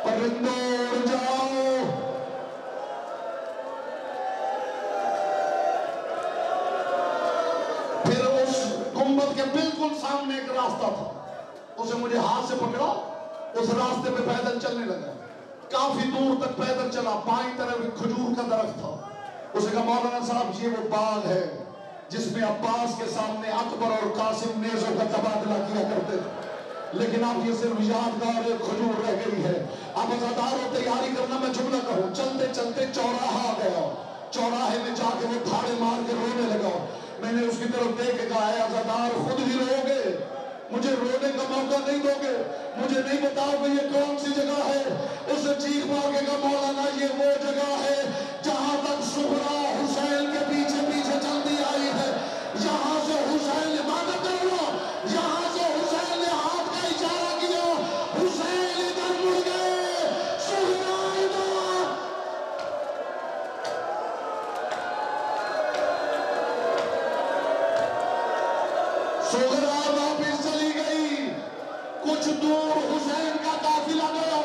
پرندے اڑ جاؤ. پھر اس گنبد کے بالکل سامنے ایک راستہ تھا، اسے مجھے ہاتھ سے پکڑا، اس راستے پہ پیدل چلنے لگا. کافی دور تک پیدل چلا. بائیں طرف ایک کھجور کا درخت تھا. اسے کہا مولانا صاحب یہ وہ باغ ہے جس میں عباس کے سامنے اکبر اور قاسم نیزوں کا تبادلہ کیا کرتے تھے، لیکن اب یہ صرف یادگار ایک کھجور رہ گئی ہے. اب عزاداروں تیاری کرنا. میں جملہ کہوں، چلتے چلتے چوراہا آ گیا. چوراہے میں جا کے وہ تھاڑے مار کے رونے لگا. میں نے اس کی طرف دیکھ کے کہا ہے عزادار خود ہی رو گے، مجھے رونے کا موقع نہیں دو گے، مجھے نہیں بتاؤ کہ یہ کون سی جگہ ہے. اسے چیخ مار کے کہا مولانا یہ وہ جگہ ہے جہاں تک سغرا حسین کے پیچھے پیچھے چلتی آئی ہے. یہاں سے حسین نے عبادت کرنا، یہاں سے حسین نے ہاتھ کا اشارہ کیا، حسین ادھر مڑ گئے، سغرا ادھر. سغرا واپس چلی گئی. کچھ دور حسین کا قافلہ گیا.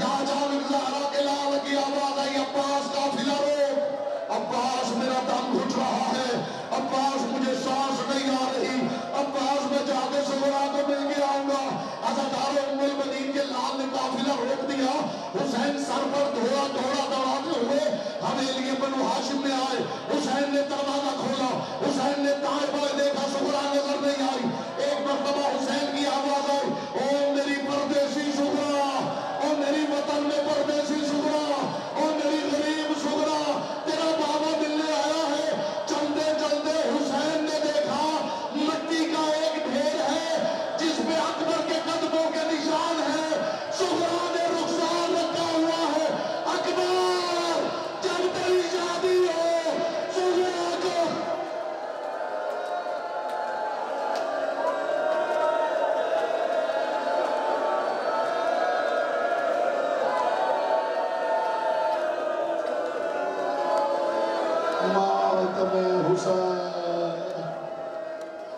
یا جانب زہرا کے لال کی آواز آئی عباس قافلہ روک. عباس میرا دم گھٹ رہا ہے، عباس مجھے سانس نہیں آ رہی، عباس میں جا کے سغرا کو مل کے آؤں گا. عزادار ام المؤمنین کے لال نے قافلہ روک دیا. حسین سر پر دھوڑا دھوڑا دوڑاتے ہوئے حویلی بنو ہاشم میں آئے. حسین نے دروازہ کھولا. حسین نے دائیں بائیں دیکھا، سغرا نظر نہیں آئی. ایک مرتبہ حسین کی آواز آئی، او میری پردیسی سغرا، او میری وطن میں پردیسی سغرا، او میری غریب سغرا، تیرا بابا ملنے آیا ہے. چلتے چلتے حسین نے حسین